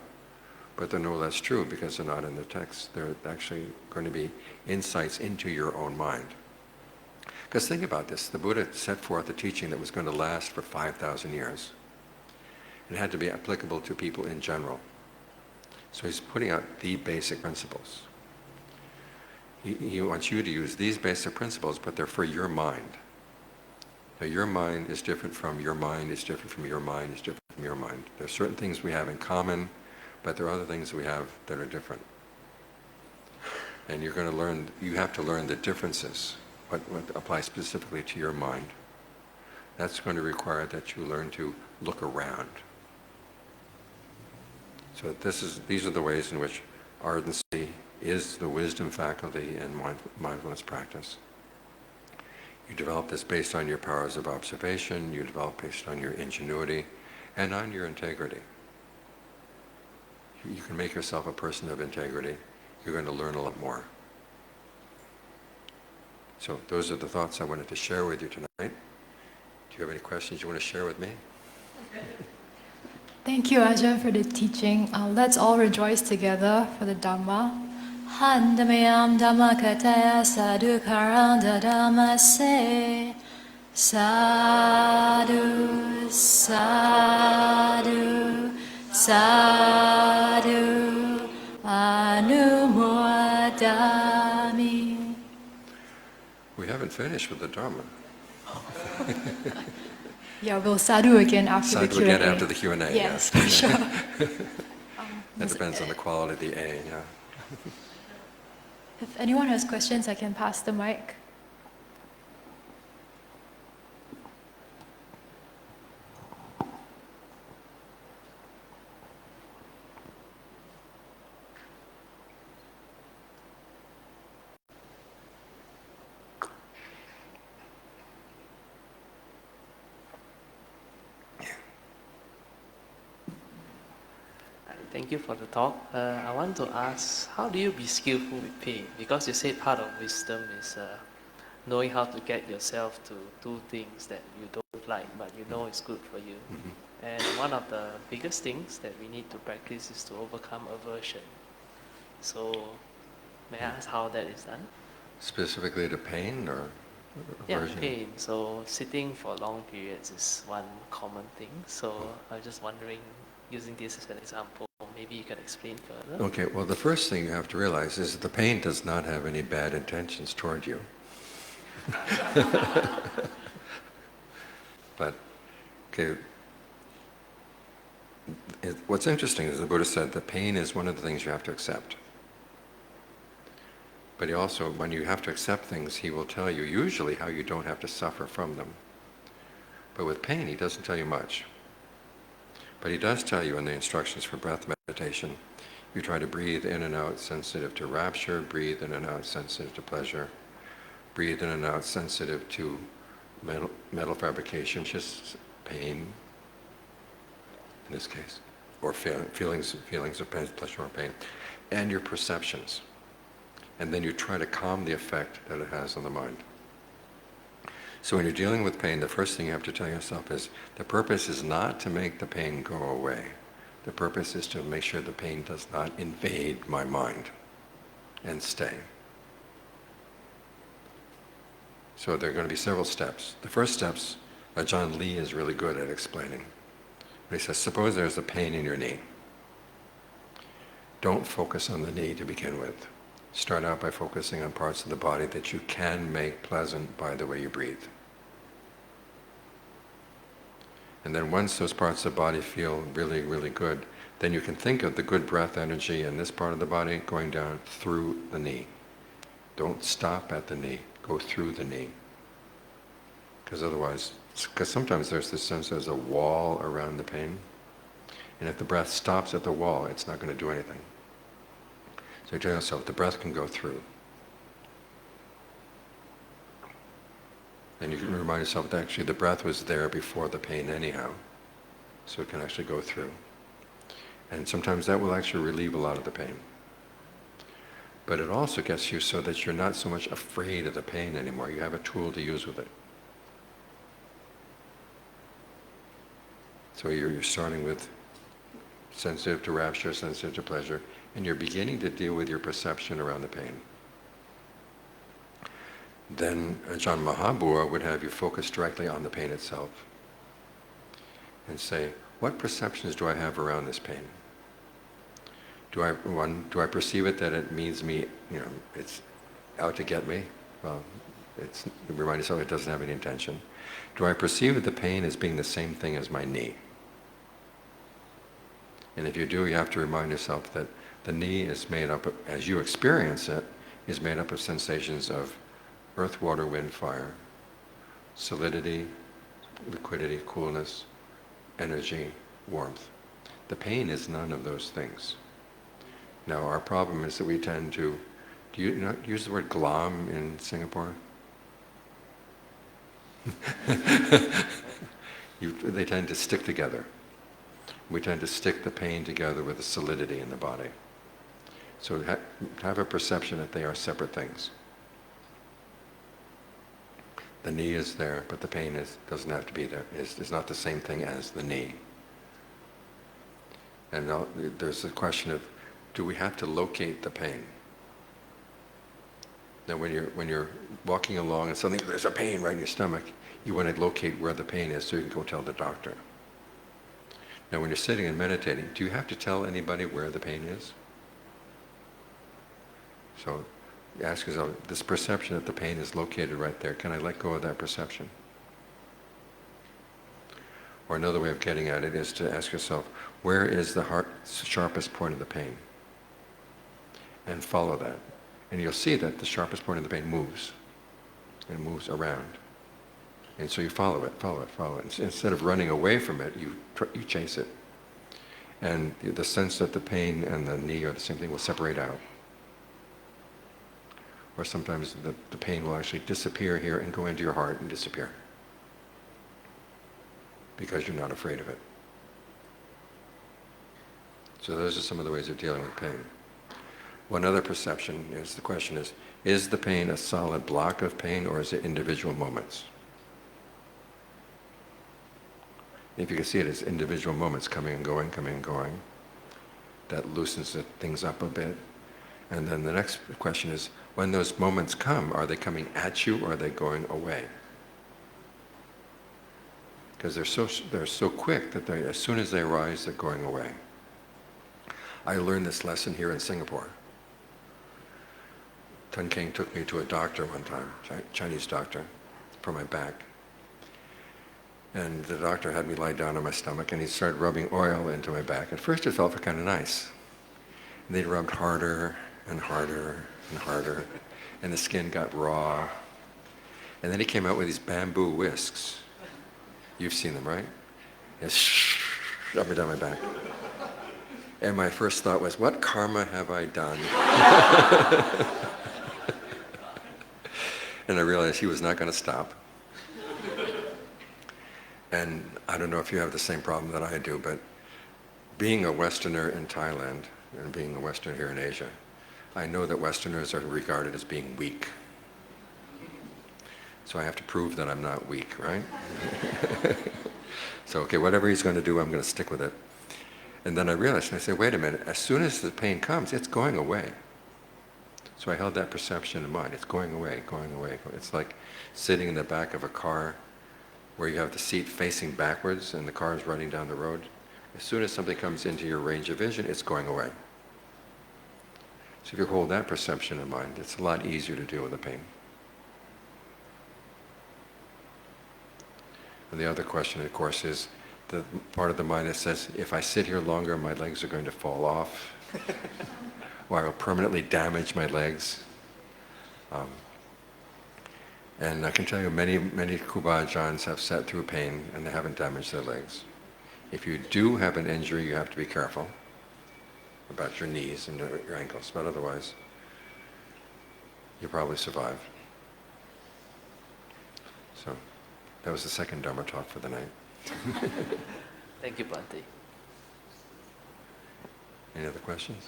but they're no less true because they're not in the text. They're actually going to be insights into your own mind. Because think about this, the Buddha set forth a teaching that was going to last for 5,000 years. It had to be applicable to people in general. So he's putting out the basic principles. He wants you to use these basic principles, but they're for your mind. Now your mind is different from your mind, is different from your mind, is different from your mind. There are certain things we have in common, but there are other things we have that are different. And you're going to learn, you have to learn the differences, what applies specifically to your mind. That's going to require that you learn to look around. So these are the ways in which ardency is the wisdom faculty in mindfulness practice. You develop this based on your powers of observation, you develop based on your ingenuity, and on your integrity. You can make yourself a person of integrity. You're going to learn a lot more. So those are the thoughts I wanted to share with you tonight. Do you have any questions you want to share with me? Thank you, Ajahn, for the teaching. Let's all rejoice together for the Dhamma. Handamayam Dhamma Kataya Sadhu Karanda Dhamma Se Sadhu Sadhu Sadhu Anumodami. We haven't finished with the Dhamma. Yeah, we'll sadhu again after the Q&A. Sadhu again after the Q&A. Yes, for sure. That depends on the quality of the A, yeah. If anyone has questions, I can pass the mic. Thank you for the talk. I want to ask, how do you be skillful with pain? Because you said part of wisdom is knowing how to get yourself to do things that you don't like, but you know it's good for you. Mm-hmm. And one of the biggest things that we need to practice is to overcome aversion. So, may I ask how that is done? Specifically to pain or aversion? Yeah, pain. So, sitting for long periods is one common thing. So, I was just wondering, using this as an example, maybe you can explain further. Okay, well, the first thing you have to realize is that the pain does not have any bad intentions toward you. But, okay, what's interesting is the Buddha said that pain is one of the things you have to accept. But he also, when you have to accept things, he will tell you usually how you don't have to suffer from them. But with pain, he doesn't tell you much. But he does tell you in the instructions for breath meditation, you try to breathe in and out sensitive to rapture, breathe in and out sensitive to pleasure, breathe in and out sensitive to metal fabrication, just pain in this case, or feelings of pain, pleasure or pain, and your perceptions. And then you try to calm the effect that it has on the mind. So when you're dealing with pain, the first thing you have to tell yourself is, the purpose is not to make the pain go away. The purpose is to make sure the pain does not invade my mind and stay. So there are going to be several steps. The first steps, Ajahn Lee is really good at explaining. He says, suppose there's a pain in your knee. Don't focus on the knee to begin with. Start out by focusing on parts of the body that you can make pleasant by the way you breathe. And then once those parts of the body feel really, really good, then you can think of the good breath energy in this part of the body going down through the knee. Don't stop at the knee, go through the knee. Because sometimes there's this sense there's a wall around the pain, and if the breath stops at the wall, it's not going to do anything. So you tell yourself, the breath can go through. And you can remind yourself that actually the breath was there before the pain anyhow. So it can actually go through. And sometimes that will actually relieve a lot of the pain. But it also gets you so that you're not so much afraid of the pain anymore. You have a tool to use with it. So you're starting with sensitive to rapture, sensitive to pleasure, and you're beginning to deal with your perception around the pain. Then Ajahn Mahabua would have you focus directly on the pain itself and say, what perceptions do I have around this pain? Do I perceive it that it means me, it's out to get me? Well, remind yourself it doesn't have any intention. Do I perceive the pain as being the same thing as my knee? And if you do, you have to remind yourself that the knee is made up, as you experience it, is made up of sensations of earth, water, wind, fire, solidity, liquidity, coolness, energy, warmth. The pain is none of those things. Now, our problem is that we tend to, do you not use the word glom in Singapore? They tend to stick together. We tend to stick the pain together with the solidity in the body. So have a perception that they are separate things. The knee is there, but the pain doesn't have to be there. It's not the same thing as the knee. And now there's the question of, do we have to locate the pain? Now when you're walking along and suddenly there's a pain right in your stomach, you want to locate where the pain is so you can go tell the doctor. Now when you're sitting and meditating, do you have to tell anybody where the pain is? So ask yourself, this perception that the pain is located right there, can I let go of that perception? Or another way of getting at it is to ask yourself, where is the sharpest point of the pain? And follow that. And you'll see that the sharpest point of the pain moves. And moves around. And so you follow it, follow it, follow it. Instead of running away from it, you chase it. And the sense that the pain and the knee are the same thing will separate out. Or sometimes the pain will actually disappear here and go into your heart and disappear. Because you're not afraid of it. So those are some of the ways of dealing with pain. One other perception is, the question is the pain a solid block of pain or is it individual moments? If you can see it as individual moments coming and going, that loosens things up a bit. And then the next question is, when those moments come, are they coming at you or are they going away? Because they're so quick that as soon as they arise, they're going away. I learned this lesson here in Singapore. Tun King took me to a doctor one time, Chinese doctor, for my back. And the doctor had me lie down on my stomach and he started rubbing oil into my back. At first it felt kind of nice. And they rubbed harder and harder and harder. And the skin got raw. And then he came out with these bamboo whisks. You've seen them, right? Yes, up and down my back. And my first thought was, what karma have I done? And I realized he was not going to stop. And I don't know if you have the same problem that I do, but being a Westerner in Thailand and being a Westerner here in Asia, I know that Westerners are regarded as being weak. So I have to prove that I'm not weak, right? So, okay, whatever he's going to do, I'm going to stick with it. And then I realized, and I said, wait a minute, as soon as the pain comes, it's going away. So I held that perception in mind. It's going away, going away. It's like sitting in the back of a car where you have the seat facing backwards and the car is running down the road. As soon as something comes into your range of vision, it's going away. So if you hold that perception in mind, it's a lot easier to deal with the pain. And the other question, of course, is the part of the mind that says, if I sit here longer, my legs are going to fall off, or I will permanently damage my legs. And I can tell you many Phra Ajaans have sat through pain and they haven't damaged their legs. If you do have an injury, you have to be careful about your knees and your ankles, but otherwise, you'll probably survive. So, that was the second Dhamma talk for the night. Thank you, Bhante. Any other questions?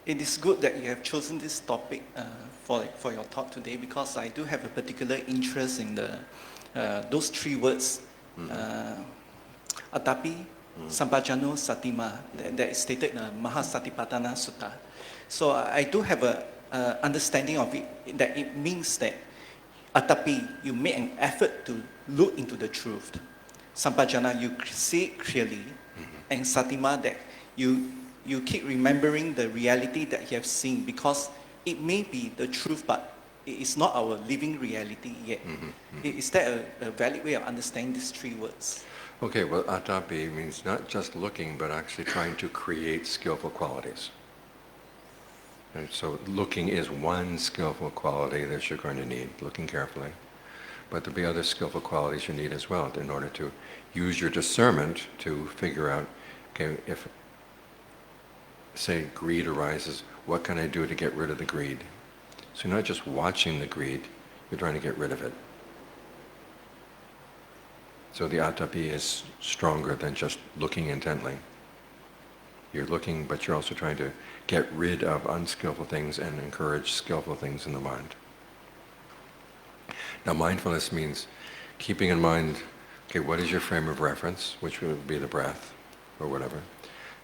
It is good that you have chosen this topic for your talk today because I do have a particular interest in those three words, Atapi, Sampajano, Satima, that is stated in the Mahasatipatthana Sutta. So I do have a understanding of it, that it means that Atapi, you make an effort to look into the truth. Sampajana, you see it clearly. And Satima, that you keep remembering the reality that you have seen because it may be the truth, but it is not our living reality yet. Is that a valid way of understanding these three words? Okay, well, atapi means not just looking, but actually trying to create skillful qualities. And so looking is one skillful quality that you're going to need, looking carefully. But there'll be other skillful qualities you need as well in order to use your discernment to figure out, okay, if, say, greed arises, what can I do to get rid of the greed? So you're not just watching the greed, you're trying to get rid of it. So the atapi is stronger than just looking intently. You're looking, but you're also trying to get rid of unskillful things and encourage skillful things in the mind. Now mindfulness means keeping in mind, okay, what is your frame of reference, which would be the breath, or whatever.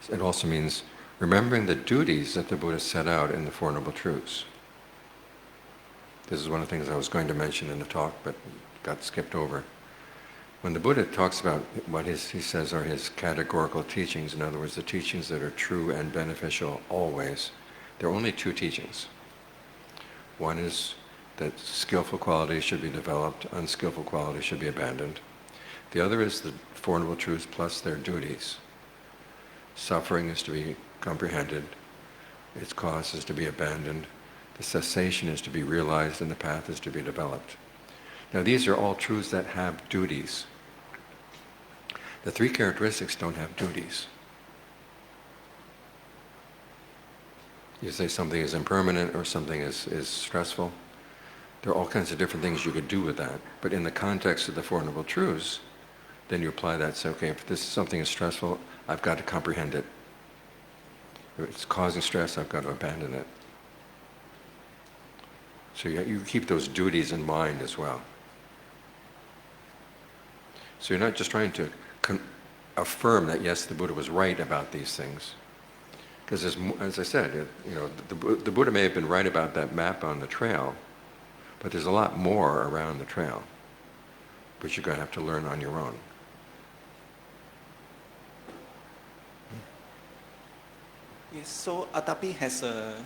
It also means remembering the duties that the Buddha set out in the Four Noble Truths. This is one of the things I was going to mention in the talk, but got skipped over. When the Buddha talks about what he says are his categorical teachings, in other words, the teachings that are true and beneficial always, there are only two teachings. One is that skillful qualities should be developed, unskillful qualities should be abandoned. The other is the Four Noble Truths plus their duties. Suffering is to be comprehended, its cause is to be abandoned, the cessation is to be realized, and the path is to be developed. Now these are all truths that have duties. The three characteristics don't have duties. You say something is impermanent or something is stressful. There are all kinds of different things you could do with that. But in the context of the Four Noble Truths, then you apply that and say, okay, if this something is stressful, I've got to comprehend it. If it's causing stress, I've got to abandon it. So you keep those duties in mind as well. So you're not just trying to affirm that, yes, the Buddha was right about these things. Because as I said, the Buddha may have been right about that map on the trail, but there's a lot more around the trail, which you're going to have to learn on your own. Yes, so atapi has an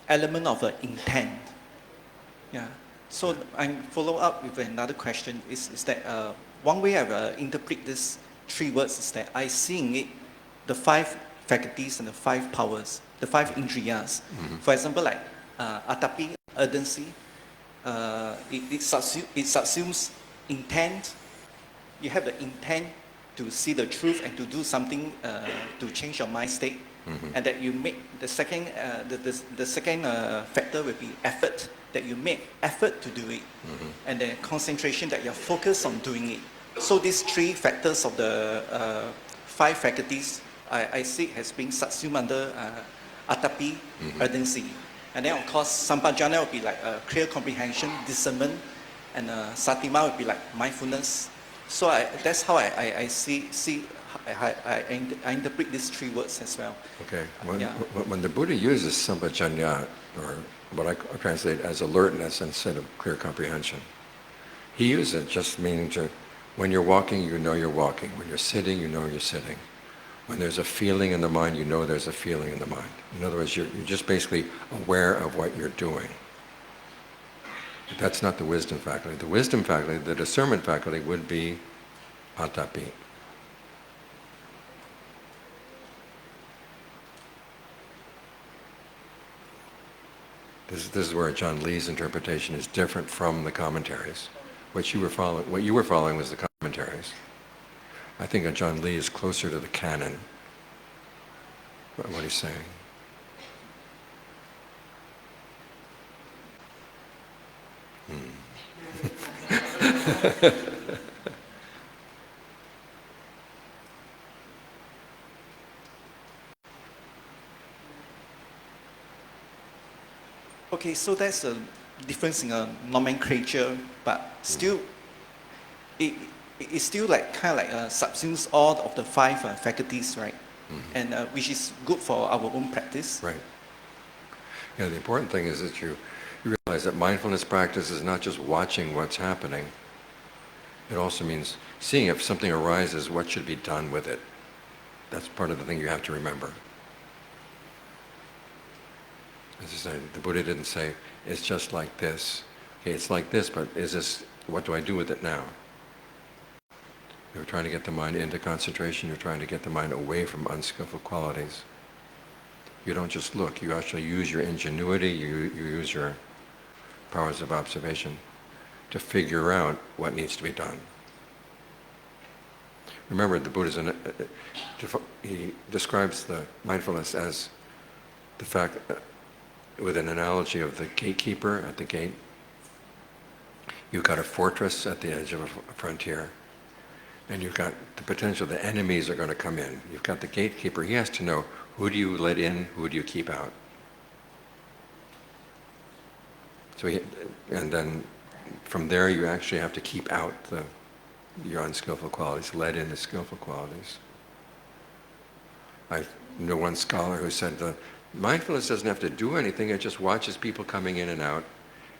element of intent. Yeah. So I follow up with another question. Is that one way I interpret these three words is that I see in it the five faculties and the five powers, the five indriyas. Mm-hmm. For example, like atapi, ardency, it subsumes intent. You have the intent to see the truth and to do something to change your mind state. Mm-hmm. And that you make the second, the second factor will be effort, that you make effort to do it. Mm-hmm. And then concentration, that you're focused on doing it. So these three factors of the five faculties, I see has been subsumed under atapi, Mm-hmm. ardency. And then of course, sampajana will be like clear comprehension, discernment, and satima will be like mindfulness. So that's how I interpret these three words as well. Okay. Yeah. When the Buddha uses sampajanya, or what I translate as alertness instead of clear comprehension, he uses it just meaning to, when you're walking, you know you're walking. When you're sitting, you know you're sitting. When there's a feeling in the mind, you know there's a feeling in the mind. In other words, you're just basically aware of what you're doing. But that's not the wisdom faculty. The wisdom faculty, the discernment faculty, would be atapi. This is where John Lee's interpretation is different from the commentaries. What you were following was the commentaries. I think John Lee is closer to the canon, what he's saying. Okay, so that's a difference in a nomenclature, but still, it's still like kind of like subsumes all of the five faculties, right? Mm-hmm. And which is good for our own practice. Right. Yeah, the important thing is that you realize that mindfulness practice is not just watching what's happening. It also means seeing if something arises, what should be done with it. That's part of the thing you have to remember. As I said, the Buddha didn't say, it's just like this. Okay, it's like this, but what do I do with it now? You're trying to get the mind into concentration, you're trying to get the mind away from unskillful qualities. You don't just look, you actually use your ingenuity, you use your powers of observation to figure out what needs to be done. Remember, the Buddha he describes the mindfulness as the fact, with an analogy of the gatekeeper at the gate. You've got a fortress at the edge of a frontier, and you've got the potential the enemies are going to come in. You've got the gatekeeper. He has to know, who do you let in, who do you keep out? So and then from there you actually have to keep out your unskillful qualities, let in the skillful qualities. I know one scholar who said mindfulness doesn't have to do anything, it just watches people coming in and out.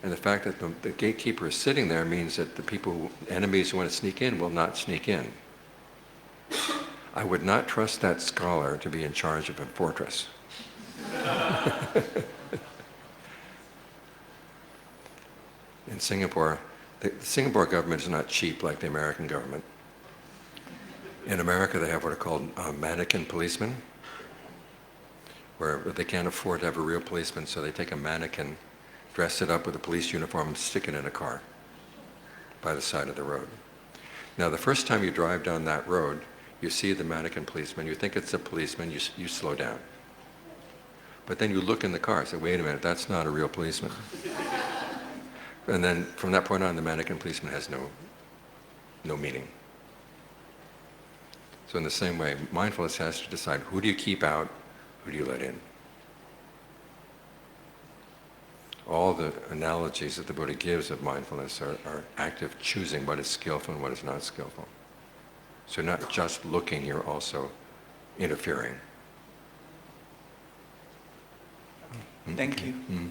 And the fact that the gatekeeper is sitting there means that the enemies who want to sneak in will not sneak in. I would not trust that scholar to be in charge of a fortress. In Singapore, the Singapore government is not cheap like the American government. In America, they have what are called mannequin policemen, where they can't afford to have a real policeman, so they take a mannequin, dress it up with a police uniform, and stick it in a car by the side of the road. Now, the first time you drive down that road, you see the mannequin policeman, you think it's a policeman, you slow down. But then you look in the car and say, wait a minute, that's not a real policeman. And then from that point on, the mannequin policeman has no meaning. So in the same way, mindfulness has to decide, who do you keep out, who do you let in? All the analogies that the Buddha gives of mindfulness are active choosing what is skillful and what is not skillful. So you're not just looking, you're also interfering. Thank you. Mm.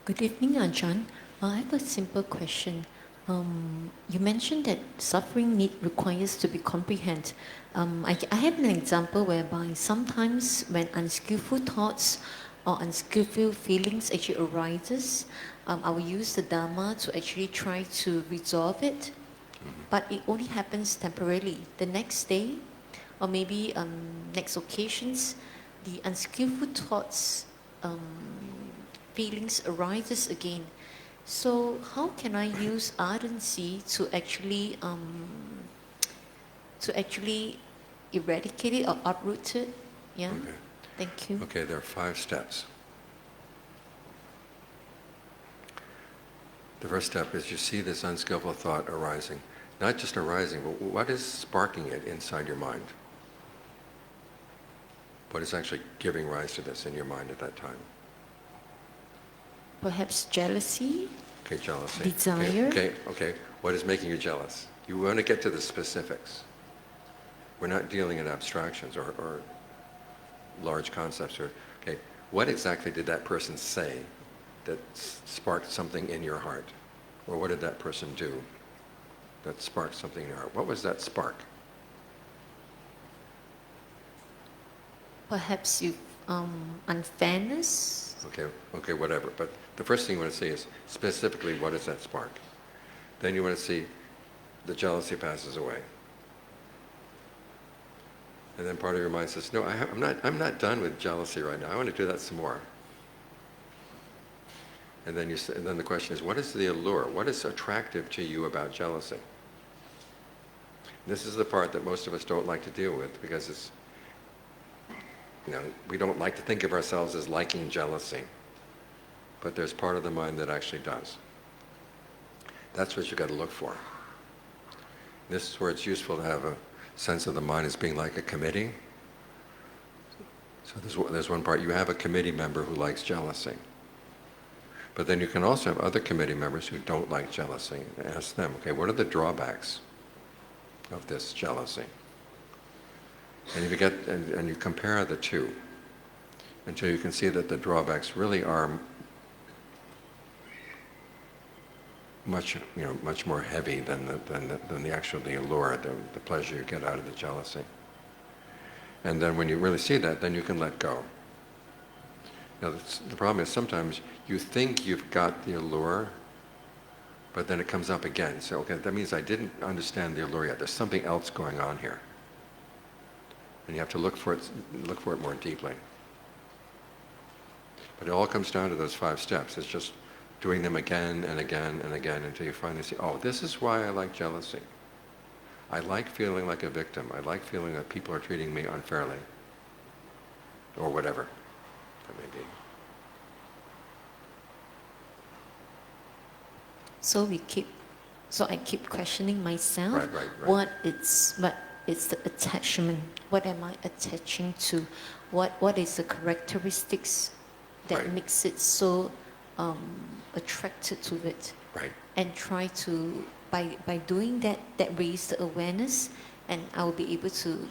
Good evening, Ajahn. I have a simple question. You mentioned that suffering need requires to be comprehended. I have an example whereby sometimes when unskillful thoughts or unskillful feelings actually arises, I will use the Dhamma to actually try to resolve it, but it only happens temporarily. The next day, or maybe next occasions, the unskillful thoughts, feelings arises again. So how can I use ardency to actually eradicate it or uproot it? Yeah. Okay. Thank you. Okay, there are 5 steps. The first step is you see this unskillful thought arising. Not just arising, but what is sparking it inside your mind? What is actually giving rise to this in your mind at that time? Perhaps jealousy, Okay, jealousy. desire. Okay. What is making you jealous? You want to get to the specifics. We're not dealing in abstractions or large concepts. Okay, what exactly did that person say that sparked something in your heart? Or what did that person do that sparked something in your heart? What was that spark? Perhaps you unfairness. Okay, whatever. But the first thing you want to see is specifically what is that spark? Then you want to see the jealousy passes away. And then part of your mind says, no, I'm not done with jealousy right now. I want to do that some more. And then the question is, what is the allure? What is attractive to you about jealousy? This is the part that most of us don't like to deal with because it's, we don't like to think of ourselves as liking jealousy. But there's part of the mind that actually does. That's what you've got to look for. This is where it's useful to have a sense of the mind as being like a committee. So there's one part, you have a committee member who likes jealousy. But then you can also have other committee members who don't like jealousy and ask them, okay, what are the drawbacks of this jealousy? And and you compare the two until you can see that the drawbacks really are much more heavy than the allure, the pleasure you get out of the jealousy. And then when you really see that, then you can let go. Now the problem is sometimes you think you've got the allure, but then it comes up again. So okay, that means I didn't understand the allure yet. There's something else going on here. And you have to look for it more deeply. But it all comes down to those 5 steps. It's just doing them again and again and again until you finally see, oh, this is why I like jealousy. I like feeling like a victim. I like feeling that people are treating me unfairly. Or whatever that may be. So I keep questioning myself. Right. What is the attachment? What am I attaching to? What is the characteristics that makes it so attracted to it? Right. And try to, by doing that raise the awareness, and I will be able to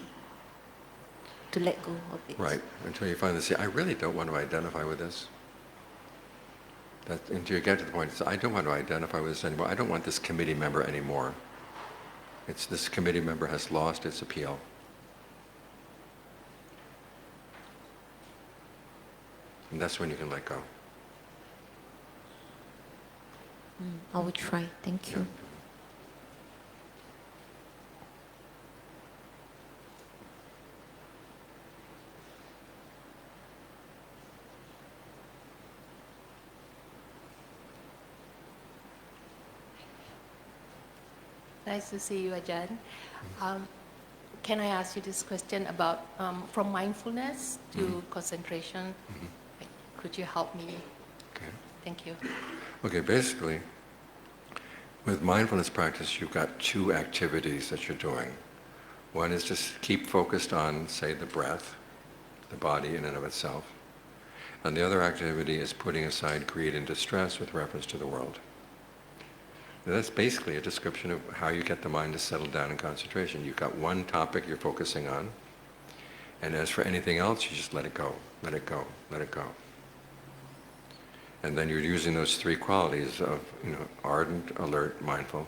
let go of it. Right. Until you finally see, I really don't want to identify with this. That until you get to the point, I don't want to identify with this anymore. I don't want this committee member anymore. This committee member has lost its appeal. And that's when you can let go. I will try. Thank you. Yeah. Nice to see you, Ajahn. Can I ask you this question about from mindfulness to concentration? Could you help me? Okay. Thank you. Okay, basically, with mindfulness practice, you've got two activities that you're doing. One is just keep focused on, say, the breath, the body in and of itself. And the other activity is putting aside greed and distress with reference to the world. Now, that's basically a description of how you get the mind to settle down in concentration. You've got one topic you're focusing on, and as for anything else, you just let it go, let it go, let it go. And then you're using those three qualities of, ardent, alert, mindful,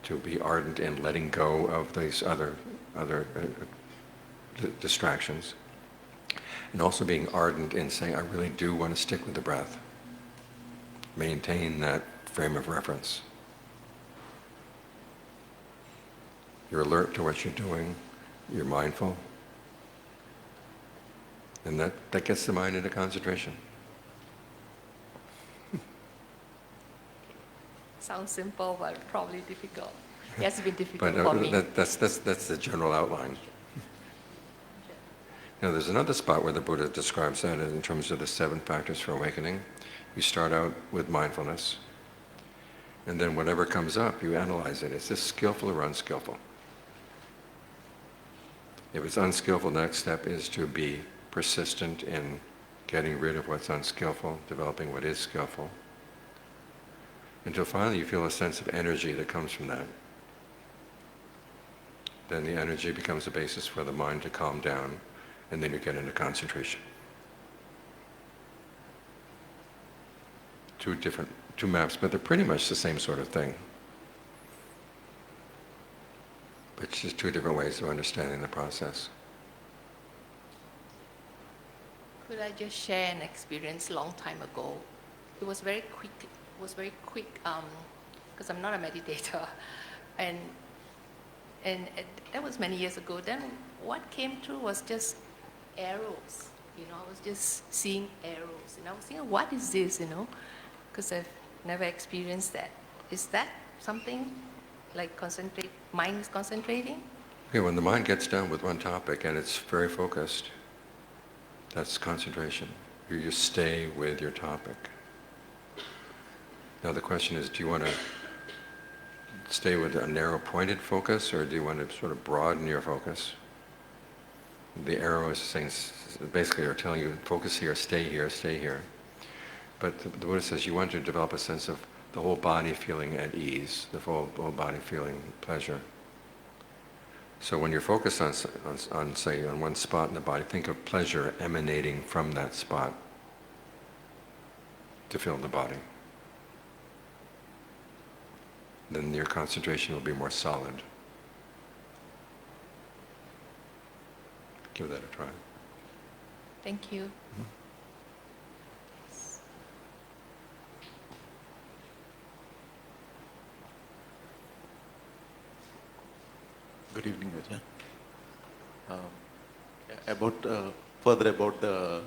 to be ardent in letting go of these other distractions, and also being ardent in saying, I really do want to stick with the breath. Maintain that frame of reference. You're alert to what you're doing, you're mindful, and that gets the mind into concentration. Sounds simple, but probably difficult. It has been difficult But for me. that's the general outline. Now there's another spot where the Buddha describes that in terms of the 7 factors for awakening. You start out with mindfulness, and then whatever comes up, you analyze it. Is this skillful or unskillful? If it's unskillful, the next step is to be persistent in getting rid of what's unskillful, developing what is skillful, until finally you feel a sense of energy that comes from that. Then the energy becomes the basis for the mind to calm down, and then you get into concentration. Two maps, but they're pretty much the same sort of thing. But it's just 2 different ways of understanding the process. Could I just share an experience long time ago? It was very quick because I'm not a meditator, and that was many years ago. Then what came through was just arrows. I was just seeing arrows, and I was thinking, what is this? Because I've never experienced that. Is that something like mind is concentrating? Okay, when the mind gets down with one topic and it's very focused, that's concentration. You just stay with your topic. Now the question is, do you want to stay with a narrow pointed focus, or do you want to sort of broaden your focus? The arrow is saying, basically are telling you, focus here, stay here, stay here. But the Buddha says you want to develop a sense of the whole body feeling at ease, the whole body feeling pleasure. So when you're focused on say, on one spot in the body, think of pleasure emanating from that spot to fill the body. Then your concentration will be more solid. Give that a try. Thank you. Good evening, Ajahn. Further about the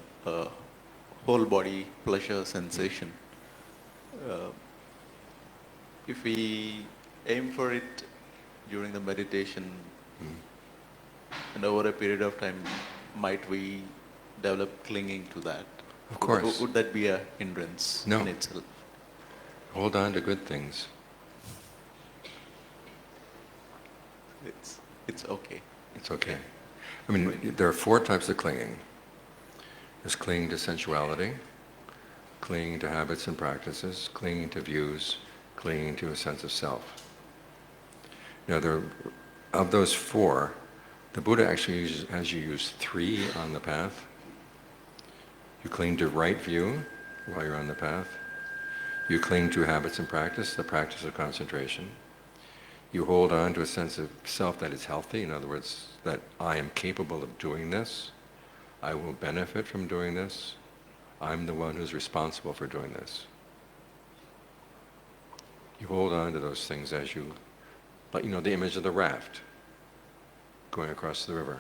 whole body pleasure sensation. If we aim for it during the meditation, and over a period of time, might we develop clinging to that? Of course. Would that be a hindrance No. in itself? Hold on to good things. It's okay. It's okay. I mean, there are 4 types of clinging. There's clinging to sensuality, clinging to habits and practices, clinging to views, clinging to a sense of self. Now, of those 4, the Buddha actually has you use 3 on the path. You cling to right view, while you're on the path. You cling to habits and practice, the practice of concentration. You hold on to a sense of self that is healthy, in other words, that I am capable of doing this, I will benefit from doing this, I'm the one who's responsible for doing this. You hold on to those things as you, like, the image of the raft going across the river.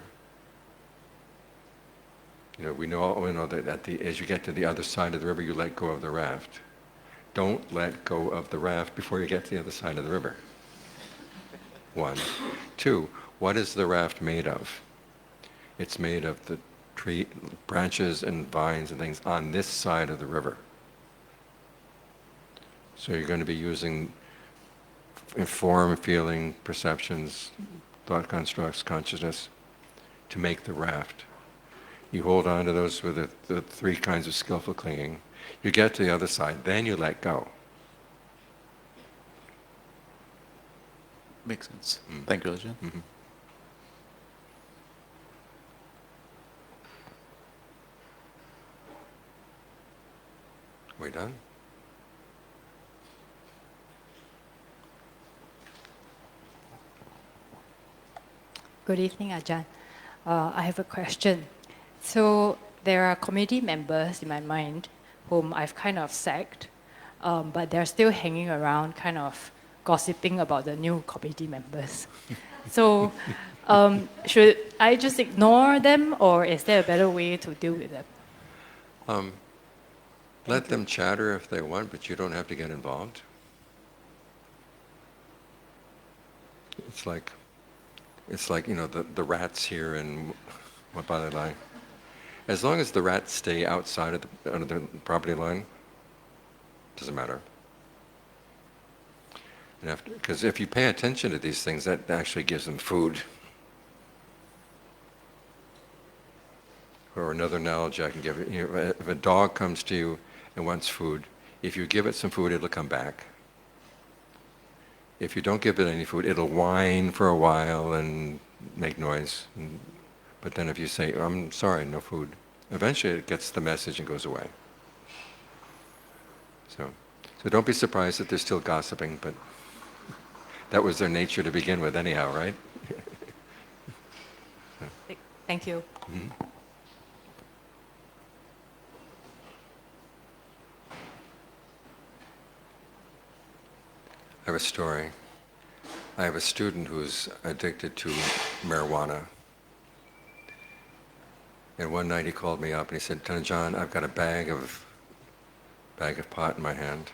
We know that as you get to the other side of the river, you let go of the raft. Don't let go of the raft before you get to the other side of the river. 1. 2, what is the raft made of? It's made of the tree branches and vines and things on this side of the river. So you're going to be using form, feeling, perceptions, thought constructs, consciousness to make the raft. You hold on to those with the 3 kinds of skillful clinging. You get to the other side, then you let go. Makes sense. Thank you, Ajahn. Mm-hmm. We done? Good evening, Ajahn. I have a question. So there are committee members in my mind whom I've kind of sacked, but they're still hanging around, kind of gossiping about the new committee members. So should I just ignore them, or is there a better way to deal with them? Let them chatter if they want, but you don't have to get involved. It's like the rats here in Wapale line. As long as the rats stay outside of the property line, doesn't matter. Because if you pay attention to these things, that actually gives them food. Or another analogy I can give you, if a dog comes to you and wants food, if you give it some food, it'll come back. If you don't give it any food, it'll whine for a while and make noise. But then if you say, I'm sorry, no food, eventually it gets the message and goes away. So don't be surprised that they're still gossiping, but that was their nature to begin with anyhow, right? Thank you. Mm-hmm. I have a story. I have a student who's addicted to marijuana. And one night he called me up and he said, John, I've got a bag of pot in my hand,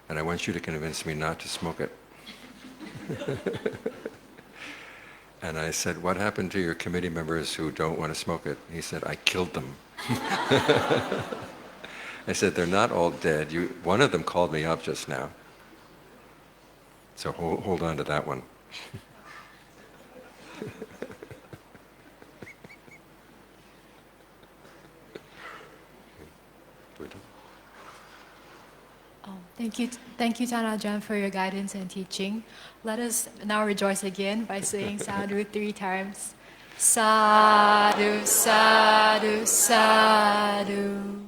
and I want you to convince me not to smoke it. And I said, what happened to your committee members who don't want to smoke it? He said, I killed them. I said, they're not all dead. One of them called me up just now. So hold on to that one. Thank you, Thana Ajahn, for your guidance and teaching. Let us now rejoice again by saying sadhu 3 times. Sadhu, sadhu, sadhu.